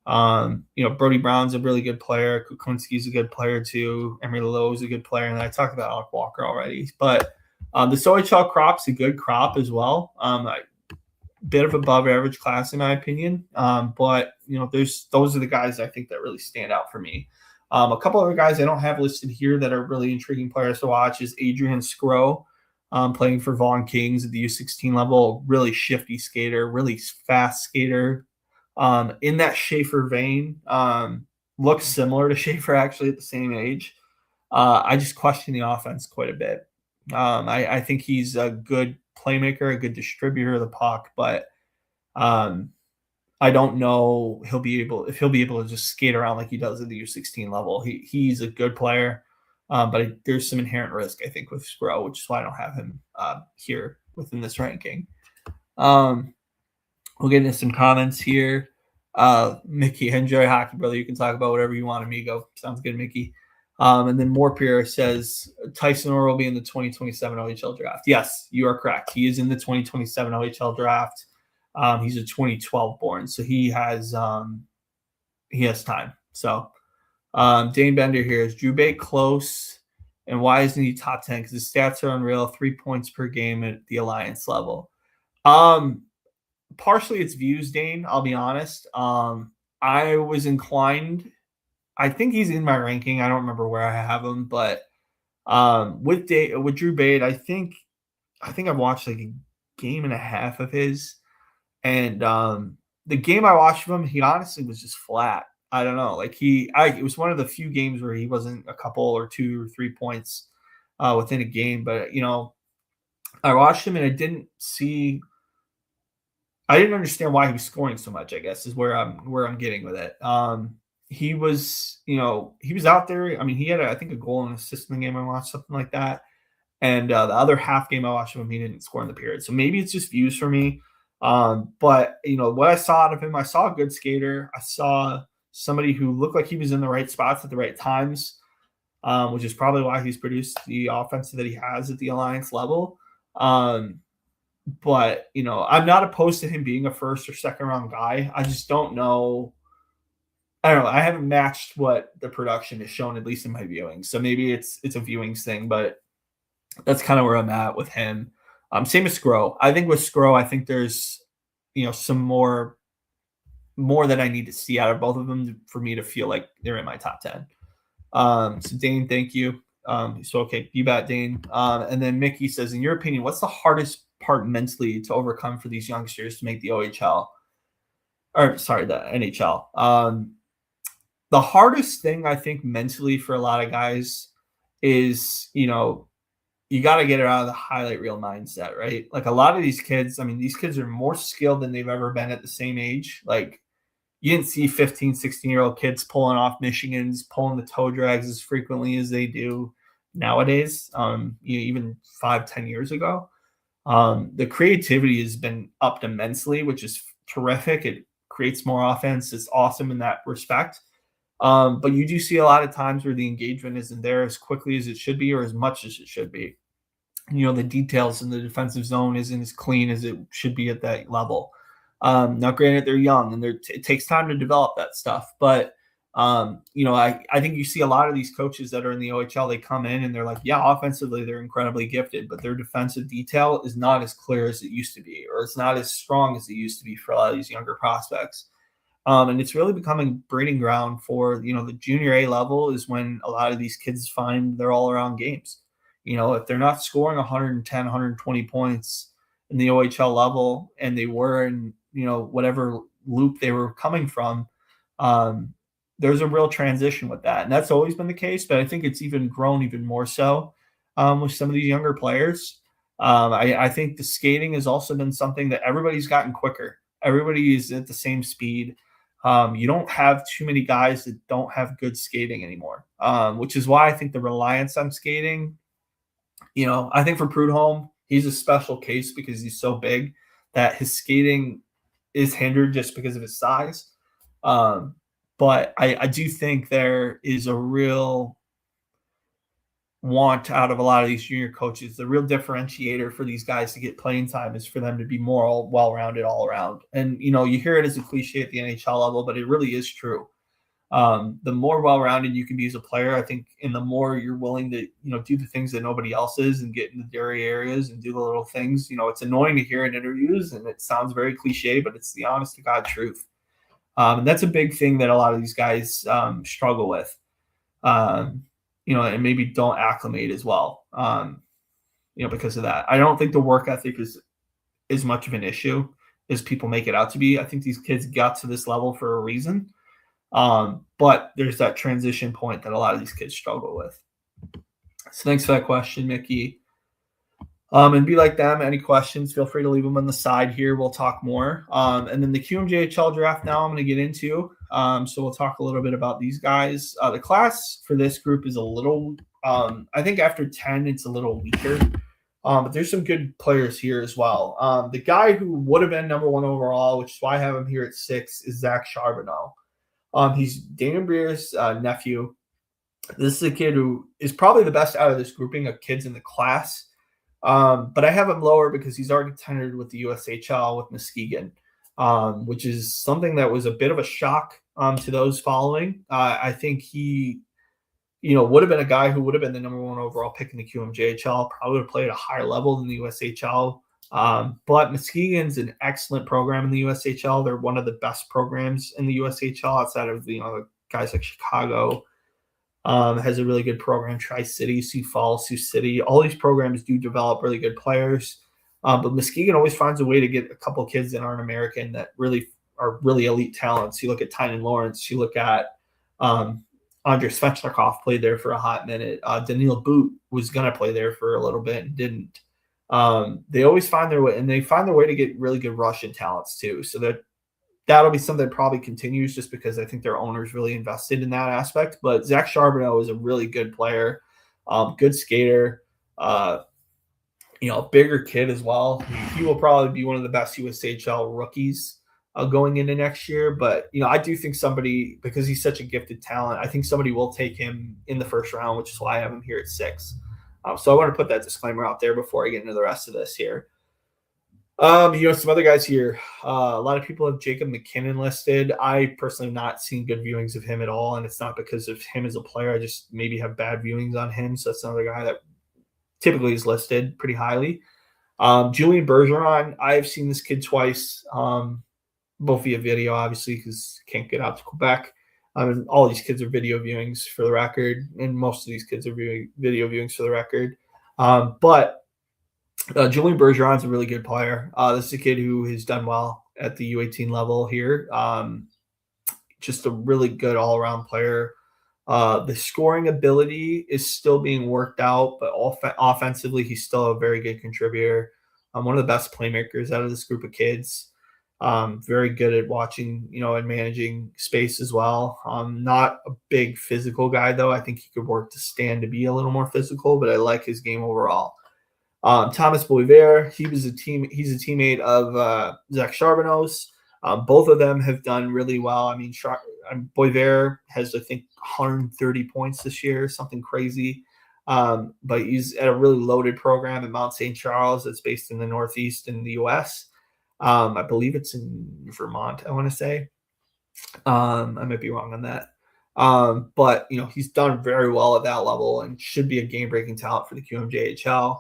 Brody Brown's a really good player. Kukunski's a good player too. Emery Lowe's a good player. And I talked about Alec Walker already. But this OHL crop's a good crop as well. Bit of above average class in my opinion. But those are the guys I think that really stand out for me. A couple other guys I don't have listed here that are really intriguing players to watch is Adrian Skro, playing for Vaughan Kings at the U16 level. Really shifty skater, really fast skater. In that Schaefer vein, looks similar to Schaefer actually at the same age. I just question the offense quite a bit. I think he's a good playmaker, a good distributor of the puck, but I don't know if he'll be able to just skate around like he does at the U16 level. He's a good player, but there's some inherent risk, I think, with Skro, which is why I don't have him here within this ranking. We'll get into some comments here. Mickey, enjoy hockey, brother. You can talk about whatever you want, amigo. Sounds good, Mickey. And then Morpier says Tyson Orr will be in the 2027 OHL draft. Yes, you are correct. He is in the 2027 OHL draft. He's a 2012 born, so he has time. So Dane Bender here is Drew Bate close, and why isn't he top 10? Because his stats are unreal. 3 points per game at the Alliance level. Partially it's views, Dane. I'll be honest. I was inclined. I think he's in my ranking. I don't remember where I have him, but with Drew Bate, I think I've watched like a game and a half of his, and the game I watched of him, he honestly was just flat. I don't know, like it was one of the few games where he wasn't a couple or 2 or 3 points within a game, but I watched him and I didn't see I didn't understand why he was scoring so much, I guess, is where I'm getting with it. He was, he was out there. I mean, he had, I think, a goal and assist in the game I watched, something like that. And the other half game I watched of him, he didn't score in the period. So maybe it's just views for me. But what I saw out of him, I saw a good skater. I saw somebody who looked like he was in the right spots at the right times, which is probably why he's produced the offense that he has at the Alliance level. But I'm not opposed to him being a first or second round guy. I just don't know. I don't know. I haven't matched what the production is shown, at least in my viewing. So maybe it's a viewings thing, but that's kind of where I'm at with him. Same as Scro. I think with Scro, I think there's some more that I need to see out of both of them for me to feel like they're in my top 10. So Dane, thank you. So okay, you bet, Dane. And then Mickey says, in your opinion, what's the hardest part mentally to overcome for these youngsters to make the OHL? Or sorry, the NHL. The hardest thing I think mentally for a lot of guys is, you got to get it out of the highlight reel mindset, right? Like a lot of these kids, I mean, these kids are more skilled than they've ever been at the same age. Like you didn't see 15, 16-year-old kids pulling off Michigans, pulling the toe drags as frequently as they do nowadays, even 5-10 years ago. The creativity has been upped immensely, which is terrific. It creates more offense. It's awesome in that respect. But you do see a lot of times where the engagement isn't there as quickly as it should be or as much as it should be. The details in the defensive zone isn't as clean as it should be at that level. Now, granted, they're young and it takes time to develop that stuff. But, I think you see a lot of these coaches that are in the OHL, they come in and they're like, yeah, offensively, they're incredibly gifted, but their defensive detail is not as clear as it used to be, or it's not as strong as it used to be for a lot of these younger prospects. And it's really becoming breeding ground for, the junior A level is when a lot of these kids find their all around games. If they're not scoring 110, 120 points in the OHL level and they were in, whatever loop they were coming from, there's a real transition with that. And that's always been the case, but I think it's even grown even more so with some of these younger players. I think the skating has also been something that everybody's gotten quicker. Everybody is at the same speed. You don't have too many guys that don't have good skating anymore, which is why I think the reliance on skating, I think for Prudhomme, he's a special case because he's so big that his skating is hindered just because of his size. But I do think there is a real want out of a lot of these junior coaches. The real differentiator for these guys to get playing time is for them to be more well-rounded all around. And, you hear it as a cliche at the NHL level, but it really is true. The more well-rounded you can be as a player, I think, and the more you're willing to, do the things that nobody else is and get in the dirty areas and do the little things, it's annoying to hear in interviews and it sounds very cliche, but it's the honest to God truth. And that's a big thing that a lot of these guys struggle with. And maybe don't acclimate as well, because of that. I don't think the work ethic is as much of an issue as people make it out to be. I think these kids got to this level for a reason. But there's that transition point that a lot of these kids struggle with. So thanks for that question, Mickey. And be like them. Any questions, feel free to leave them on the side here. We'll talk more. And then the QMJHL draft now I'm going to get into. So we'll talk a little bit about these guys. The class for this group is a little, I think after 10, it's a little weaker. But there's some good players here as well. The guy who would have been number 1 overall, which is why I have him here at 6, is Zach Charbonneau. He's Daniel Breer's nephew. This is a kid who is probably the best out of this grouping of kids in the class. But I have him lower because he's already tenured with the USHL with Muskegon, which is something that was a bit of a shock to those following. I think he, would have been a guy who would have been the number 1 overall pick in the QMJHL, probably would have played at a higher level than the USHL. But Muskegon's an excellent program in the USHL. They're one of the best programs in the USHL outside of the guys like Chicago. Has a really good program. Tri-City, Sioux Falls, Sioux City. All these programs do develop really good players. But Muskegon always finds a way to get a couple kids that aren't American that really are really elite talents. You look at Tynan Lawrence. You look at Andrei Svechnikov played there for a hot minute. Daniil Boot was going to play there for a little bit and didn't. They always find their way, and they find their way to get really good Russian talents too. So that'll be something that probably continues just because I think their owners really invested in that aspect. But Zach Charbonneau is a really good player, good skater, bigger kid as well. He will probably be one of the best USHL rookies going into next year. But, I do think somebody, because he's such a gifted talent, I think somebody will take him in the first round, which is why I have him here at 6. So I want to put that disclaimer out there before I get into the rest of this here. Some other guys here. A lot of people have Jacob McKinnon listed. I personally have not seen good viewings of him at all, and it's not because of him as a player. I just maybe have bad viewings on him. So that's another guy that typically is listed pretty highly. Julian Bergeron, I've seen this kid twice, both via video, obviously, because can't get out to Quebec. And all these kids are video viewings for the record, and most of these kids are video viewings for the record. But Julian Bergeron is a really good player. This is a kid who has done well at the U18 level here. Just a really good all-around player. The scoring ability is still being worked out, but offensively, he's still a very good contributor. One of the best playmakers out of this group of kids. Very good at watching, and managing space as well. Not a big physical guy, though. I think he could work to stand to be a little more physical, but I like his game overall. Thomas Boisvert, he's a teammate of Zach Charbonneau's. Both of them have done really well. I mean, Boisvert has, I think, 130 points this year, something crazy. But he's at a really loaded program at Mount St. Charles that's based in the Northeast in the U.S. I believe it's in Vermont, I want to say. I might be wrong on that. But, he's done very well at that level and should be a game-breaking talent for the QMJHL.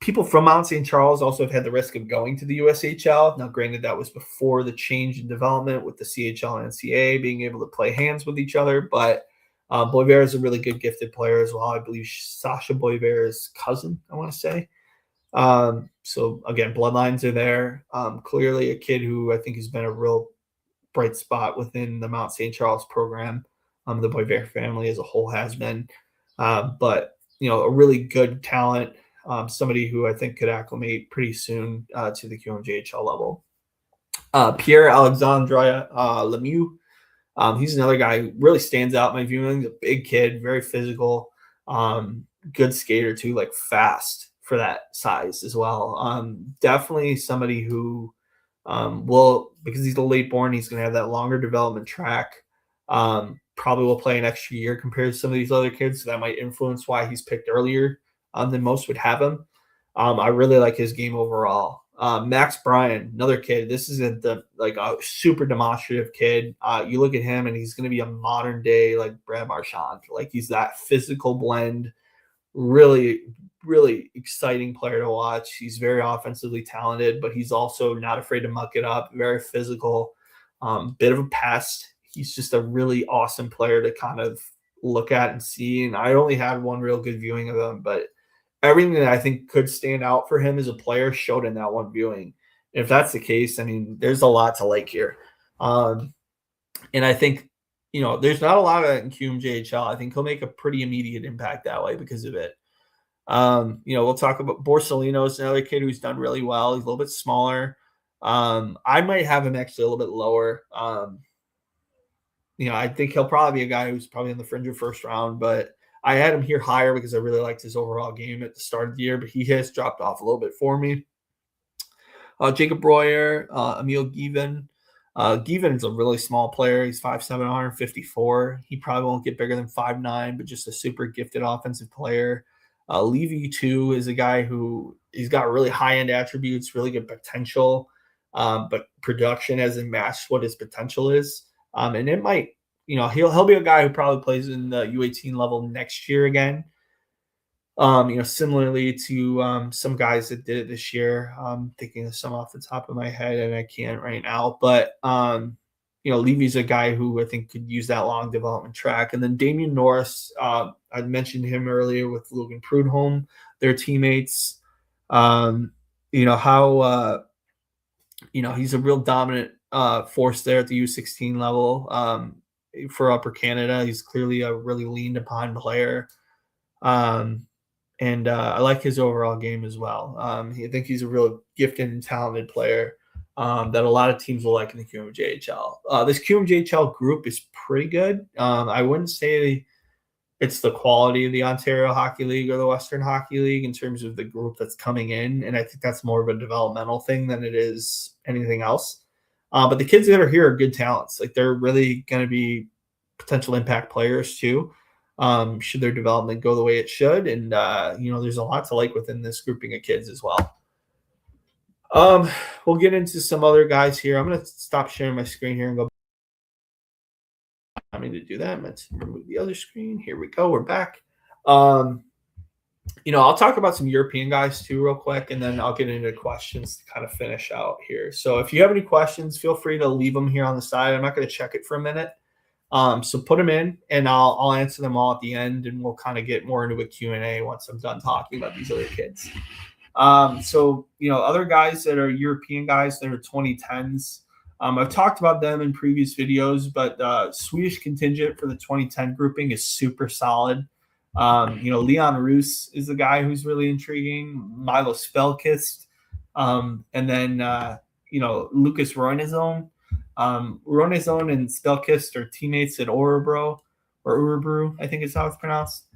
People from Mount St. Charles also have had the risk of going to the USHL. Now, granted, that was before the change in development with the CHL and NCAA being able to play hands with each other. But Boisvert is a really good, gifted player as well. I believe Sasha Boisvert's cousin, I want to say. So, again, bloodlines are there. Clearly a kid who I think has been a real bright spot within the Mount St. Charles program. The Boisvert family as a whole has been. But, a really good talent. Somebody who I think could acclimate pretty soon to the QMJHL level. Pierre-Alexandre Lemieux. He's another guy who really stands out in my viewing. A big kid, very physical, good skater too, like fast for that size as well. Definitely somebody who will, because he's a late born, he's going to have that longer development track. Probably will play an extra year compared to some of these other kids. So that might influence why he's picked earlier than most would have him. I really like his game overall. Max Bryan, another kid. This is a super demonstrative kid. You look at him and he's going to be a modern day like Brad Marchand. Like he's that physical blend. Really, really exciting player to watch. He's very offensively talented, but he's also not afraid to muck it up. Very physical. Bit of a pest. He's just a really awesome player to kind of look at and see. And I only had one real good viewing of him, but everything that I think could stand out for him as a player showed in that one viewing. And if that's the case, I mean, there's a lot to like here. And I think, there's not a lot of that in QMJHL. I think he'll make a pretty immediate impact that way because of it. We'll talk about Borsellino's another kid who's done really well. He's a little bit smaller. I might have him actually a little bit lower. I think he'll probably be a guy who's probably in the fringe of first round, but I had him here higher because I really liked his overall game at the start of the year, but he has dropped off a little bit for me. Jacob Breuer, Emil Given. Given is a really small player. He's 5'7", 154. He probably won't get bigger than 5'9", but just a super gifted offensive player. Levy, too, is a guy who he's got really high-end attributes, really good potential, but production hasn't matched what his potential is. And it might, he'll be a guy who probably plays in the U18 level next year again. Similarly to some guys that did it this year. I'm thinking of some off the top of my head, and I can't right now. But Levy's a guy who I think could use that long development track. And then Damian Norris, I mentioned him earlier with Logan Prudhomme, their teammates. He's a real dominant force there at the U16 level for Upper Canada. He's clearly a really leaned upon player. and I like his overall game as well. I think he's a real gifted and talented player that a lot of teams will like in the QMJHL. This QMJHL group is pretty good. I wouldn't say it's the quality of the Ontario Hockey League or the Western Hockey League in terms of the group that's coming in, and I think that's more of a developmental thing than it is anything else. But the kids that are here are good talents. Like, they're really going to be potential impact players too. Should their development go the way it should, and there's a lot to like within this grouping of kids as well. We'll get into some other guys here. I'm going to stop sharing my screen here and go. I mean to do that. Let's remove the other screen. Here we go. We're back. I'll talk about some European guys too real quick, and then I'll get into questions to kind of finish out here. So if you have any questions, feel free to leave them here on the side. I'm not going to check it for a minute. So put them in, and I'll answer them all at the end, and we'll kind of get more into a Q&A once I'm done talking about these other kids. Other guys that are European guys that are 2010s. I've talked about them in previous videos, but Swedish contingent for the 2010 grouping is super solid. Leon Roos is the guy who's really intriguing. Milo Spelkist, and then Lucas Roinezon. Roinezon and Spelkist are teammates at Örebro, I think is how it's pronounced.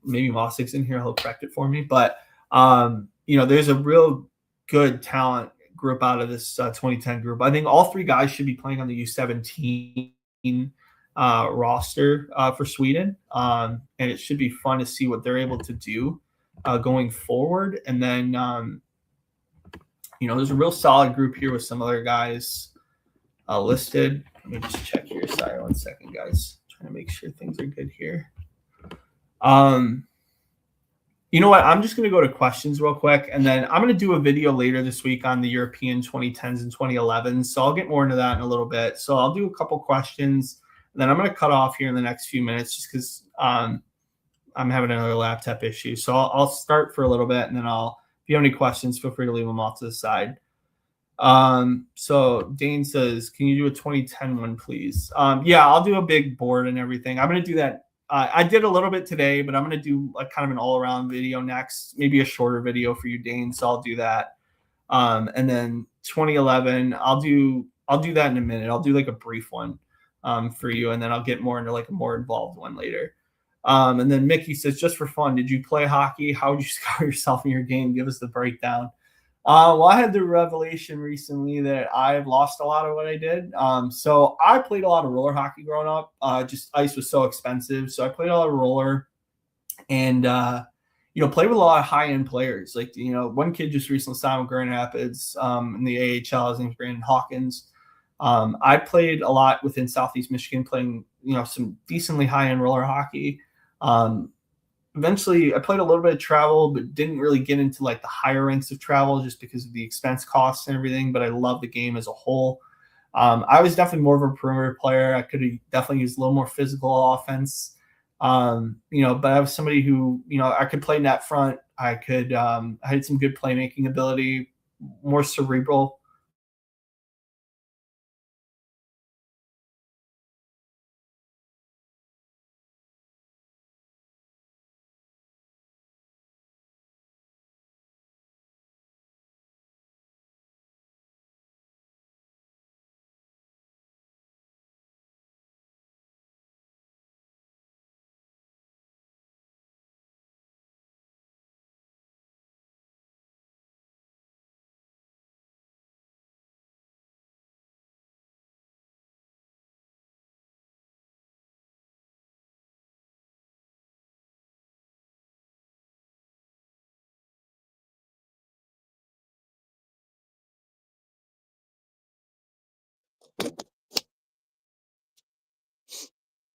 Maybe Mossig's in here, he'll correct it for me. But there's a real good talent group out of this 2010 group. I think all three guys should be playing on the U17 roster for Sweden, and it should be fun to see what they're able to do going forward. And then there's a real solid group here with some other guys listed. Let me just check here. Sorry, 1 second, guys. Trying to make sure things are good here. You know what? I'm just going to go to questions real quick, and then I'm going to do a video later this week on the European 2010s and 2011s. So I'll get more into that in a little bit. So I'll do a couple questions, and then I'm going to cut off here in the next few minutes just because I'm having another laptop issue. So I'll start for a little bit, and then if you have any questions, feel free to leave them off to the side. So Dane says, can you do a 2010 one, please? Yeah, I'll do a big board and everything. I'm going to do that. I did a little bit today, but I'm going to do kind of an all-around video next, maybe a shorter video for you, Dane. So I'll do that. And then 2011, I'll do that in a minute. I'll do like a brief one for you, and then I'll get more into like a more involved one later. And then Mickey says, just for fun, did you play hockey? How would you score yourself in your game? Give us the breakdown. Well, I had the revelation recently that I've lost a lot of what I did. So I played a lot of roller hockey growing up. Just ice was so expensive. So I played a lot of roller and, played with a lot of high-end players. Like, one kid just recently signed with Grand Rapids in the AHL. His name's Brandon Hawkins. I played a lot within Southeast Michigan playing, some decently high-end roller hockey. Eventually, I played a little bit of travel, but didn't really get into like the higher ranks of travel just because of the expense costs and everything. But I love the game as a whole. I was definitely more of a perimeter player. I could have definitely used a little more physical offense. But I was somebody who, I could play net front. I had some good playmaking ability, more cerebral.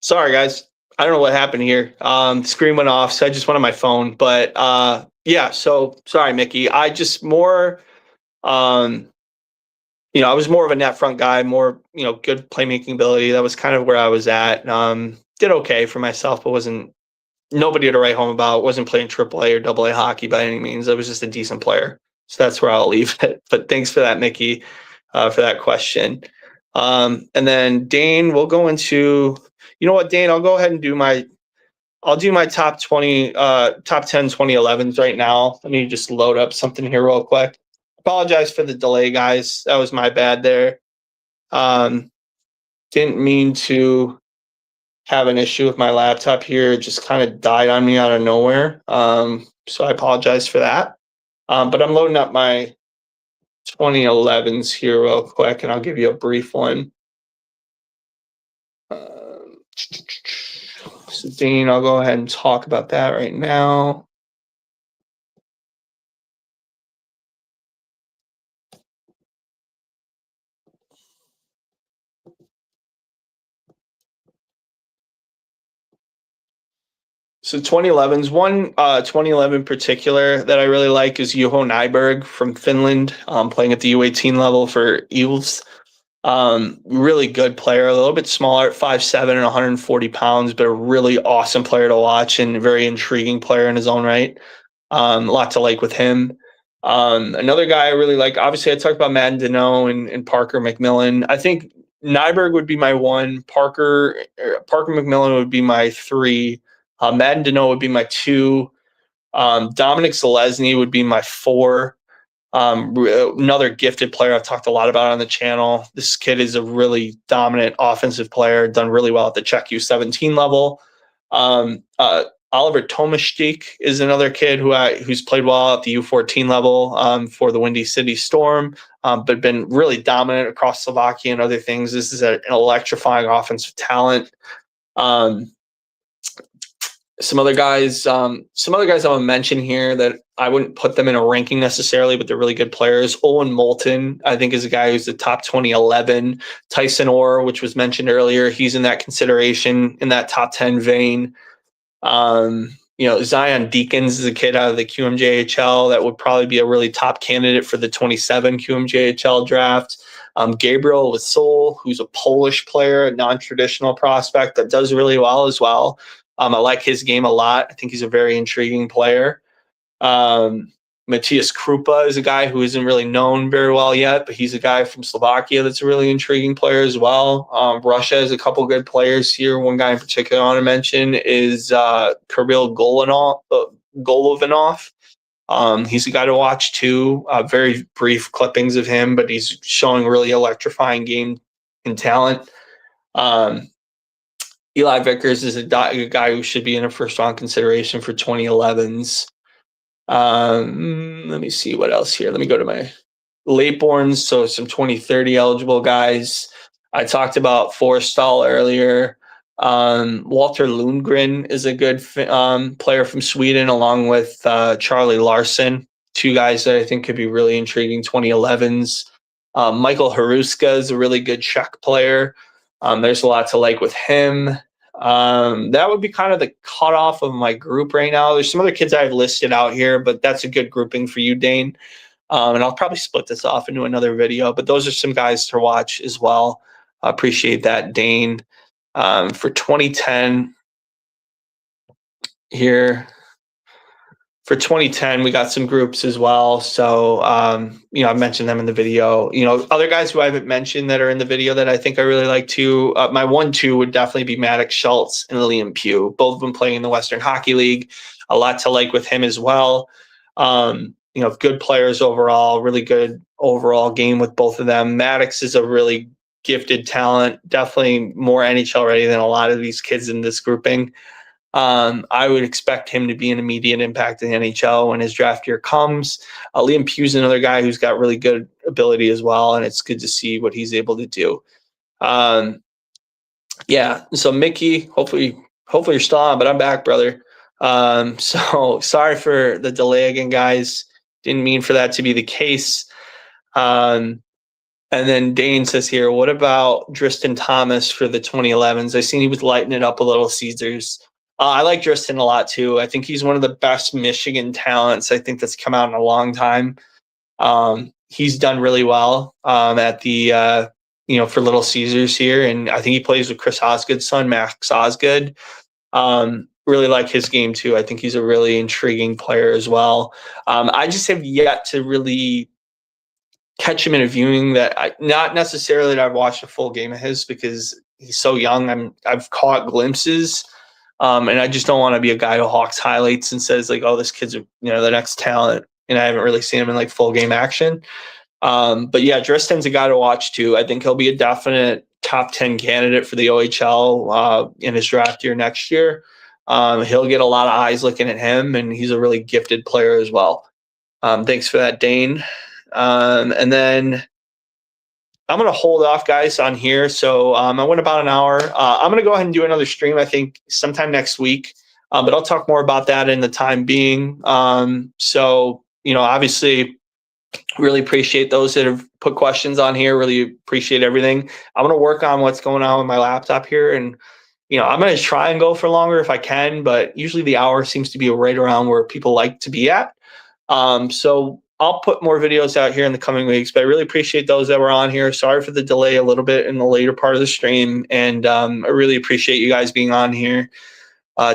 Sorry, guys. I don't know what happened here. Screen went off, so I just went on my phone. But yeah, so sorry, Mickey. I just more, I was more of a net front guy, more, good playmaking ability. That was kind of where I was at. Did okay for myself, but wasn't nobody to write home about. Wasn't playing AAA or AA hockey by any means. I was just a decent player. So that's where I'll leave it. But thanks for that, Mickey, for that question. And then Dane, we'll go into, you know what, Dane, I'll go ahead and do my I'll do my top 20, top 10 2011s right now. Let me just load up something here real quick. Apologize for the delay, guys. That was my bad there. Didn't mean to have an issue with my laptop here. It just kind of died on me out of nowhere. So I apologize for that. But I'm loading up my 2011s here real quick, and I'll give you a brief one. So Dean, I'll go ahead and talk about that right now. So 2011's one 2011 particular that I really like is Juho Nyberg from Finland, playing at the U18 level for Eels. Really good player, a little bit smaller at 5'7" and 140 pounds, but a really awesome player to watch and a very intriguing player in his own right. A lot to like with him. Another guy I really like, obviously I talked about Madden Deneau and Parker McMillan. I think Nyberg would be my one. Parker McMillan would be my three. Madden Deneau would be my two. Dominic Zalesny would be my four. Another gifted player I've talked a lot about on the channel. This kid is a really dominant offensive player, done really well at the Czech U17 level. Oliver Tomaszczyk is another kid who's played well at the U14 level for the Windy City Storm, but been really dominant across Slovakia and other things. This is an electrifying offensive talent. Some other guys I'm gonna mention here that I wouldn't put them in a ranking necessarily, but they're really good players. Owen Moulton, I think, is a guy who's the top 2011. Tyson Orr, which was mentioned earlier, he's in that consideration, in that top 10 vein. Zion Deacons is a kid out of the QMJHL that would probably be a really top candidate for the 27 QMJHL draft. Gabriel Wysol, who's a Polish player, a non-traditional prospect that does really well as well. I like his game a lot. I think he's a very intriguing player. Matthias Krupa is a guy who isn't really known very well yet, but he's a guy from Slovakia that's a really intriguing player as well. Russia has a couple good players here. One guy in particular I want to mention is Kirill Golovanov. He's a guy to watch too. Very brief clippings of him, but he's showing really electrifying game and talent. Eli Vickers is a guy who should be in a first-round consideration for 2011s. Let me see what else here. Let me go to my late-borns, so some 2030 eligible guys. I talked about Forstall earlier. Walter Lundgren is a good player from Sweden, along with Charlie Larson, two guys that I think could be really intriguing 2011s. Michael Haruska is a really good Czech player. There's a lot to like with him. That would be kind of the cutoff of my group right now. There's some other kids I've listed out here, but that's a good grouping for you, Dane. And I'll probably split this off into another video, but those are some guys to watch as well. I appreciate that, Dane. For 2010 here, for 2010, we got some groups as well. So, I mentioned them in the video. Other guys who I haven't mentioned that are in the video that I think I really like too. My 1-2 would definitely be Maddox Schultz and Liam Pugh, both of them playing in the Western Hockey League. A lot to like with him as well. Good players overall, really good overall game with both of them. Maddox is a really gifted talent, definitely more NHL ready than a lot of these kids in this grouping. I would expect him to be an immediate impact in the NHL when his draft year comes. Liam Pugh's another guy who's got really good ability as well, and it's good to see what he's able to do. So Mickey, hopefully you're still on, but I'm back, brother. So sorry for the delay again, guys. Didn't mean for that to be the case. And then Dane says here, what about Tristan Thomas for the 2011s? I seen he was lighting it up a little, Caesars. I like Tristan a lot too. I think he's one of the best Michigan talents I think that's come out in a long time. He's done really well at the for Little Caesars here, and I think he plays with Chris Osgood's son, Max Osgood. Really like his game too. I think he's a really intriguing player as well. I just have yet to really catch him in a viewing that not necessarily that I've watched a full game of his because he's so young. I've caught glimpses. And I just don't want to be a guy who hawks highlights and says like, oh, this kid's, the next talent. And I haven't really seen him in like full game action. But yeah, Driston's a guy to watch too. I think he'll be a definite top 10 candidate for the OHL in his draft year next year. He'll get a lot of eyes looking at him, and he's a really gifted player as well. Thanks for that, Dane. And then I'm going to hold off, guys, on here. So I went about an hour. I'm going to go ahead and do another stream, I think, sometime next week. But I'll talk more about that in the time being. So, obviously, really appreciate those that have put questions on here. Really appreciate everything. I'm going to work on what's going on with my laptop here. And, I'm going to try and go for longer if I can. But usually the hour seems to be right around where people like to be at. So I'll put more videos out here in the coming weeks, but I really appreciate those that were on here. Sorry for the delay a little bit in the later part of the stream. And I really appreciate you guys being on here.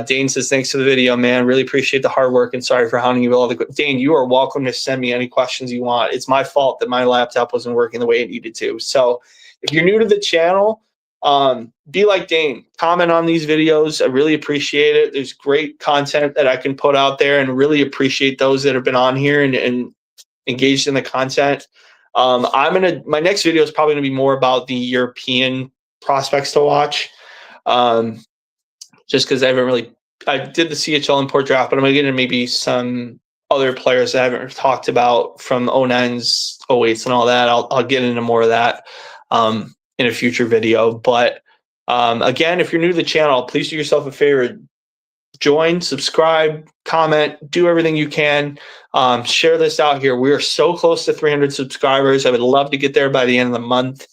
Dane says, thanks for the video, man. Really appreciate the hard work and sorry for hounding you all. Dane, you are welcome to send me any questions you want. It's my fault that my laptop wasn't working the way it needed to. So if you're new to the channel, be like Dane. Comment on these videos. I really appreciate it. There's great content that I can put out there, and really appreciate those that have been on here and engaged in the content. My next video is probably gonna be more about the European prospects to watch. Just because I did the CHL import draft, but I'm gonna get into maybe some other players that I haven't talked about from 09s, 08s, and all that. I'll get into more of that in a future video. But again, if you're new to the channel, please do yourself a favor. Join, subscribe, comment, do everything you can. Share this out here. We are so close to 300 subscribers. I would love to get there by the end of the month.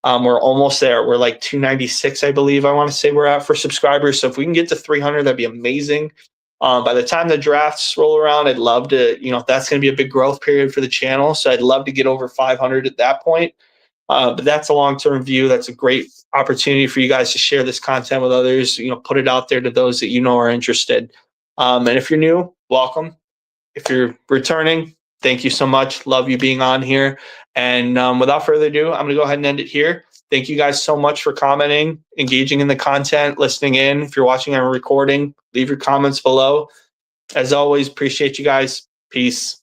We're almost there. We're like 296, I believe. I want to say we're at for subscribers. So if we can get to 300, that'd be amazing. By the time the drafts roll around, I'd love to, that's going to be a big growth period for the channel. So I'd love to get over 500 at that point. But that's a long-term view. That's a great opportunity for you guys to share this content with others, put it out there to those that are interested. And if you're new, welcome. If you're returning, thank you so much. Love you being on here. And without further ado, I'm going to go ahead and end it here. Thank you guys so much for commenting, engaging in the content, listening in. If you're watching on a recording, leave your comments below. As always, appreciate you guys. Peace.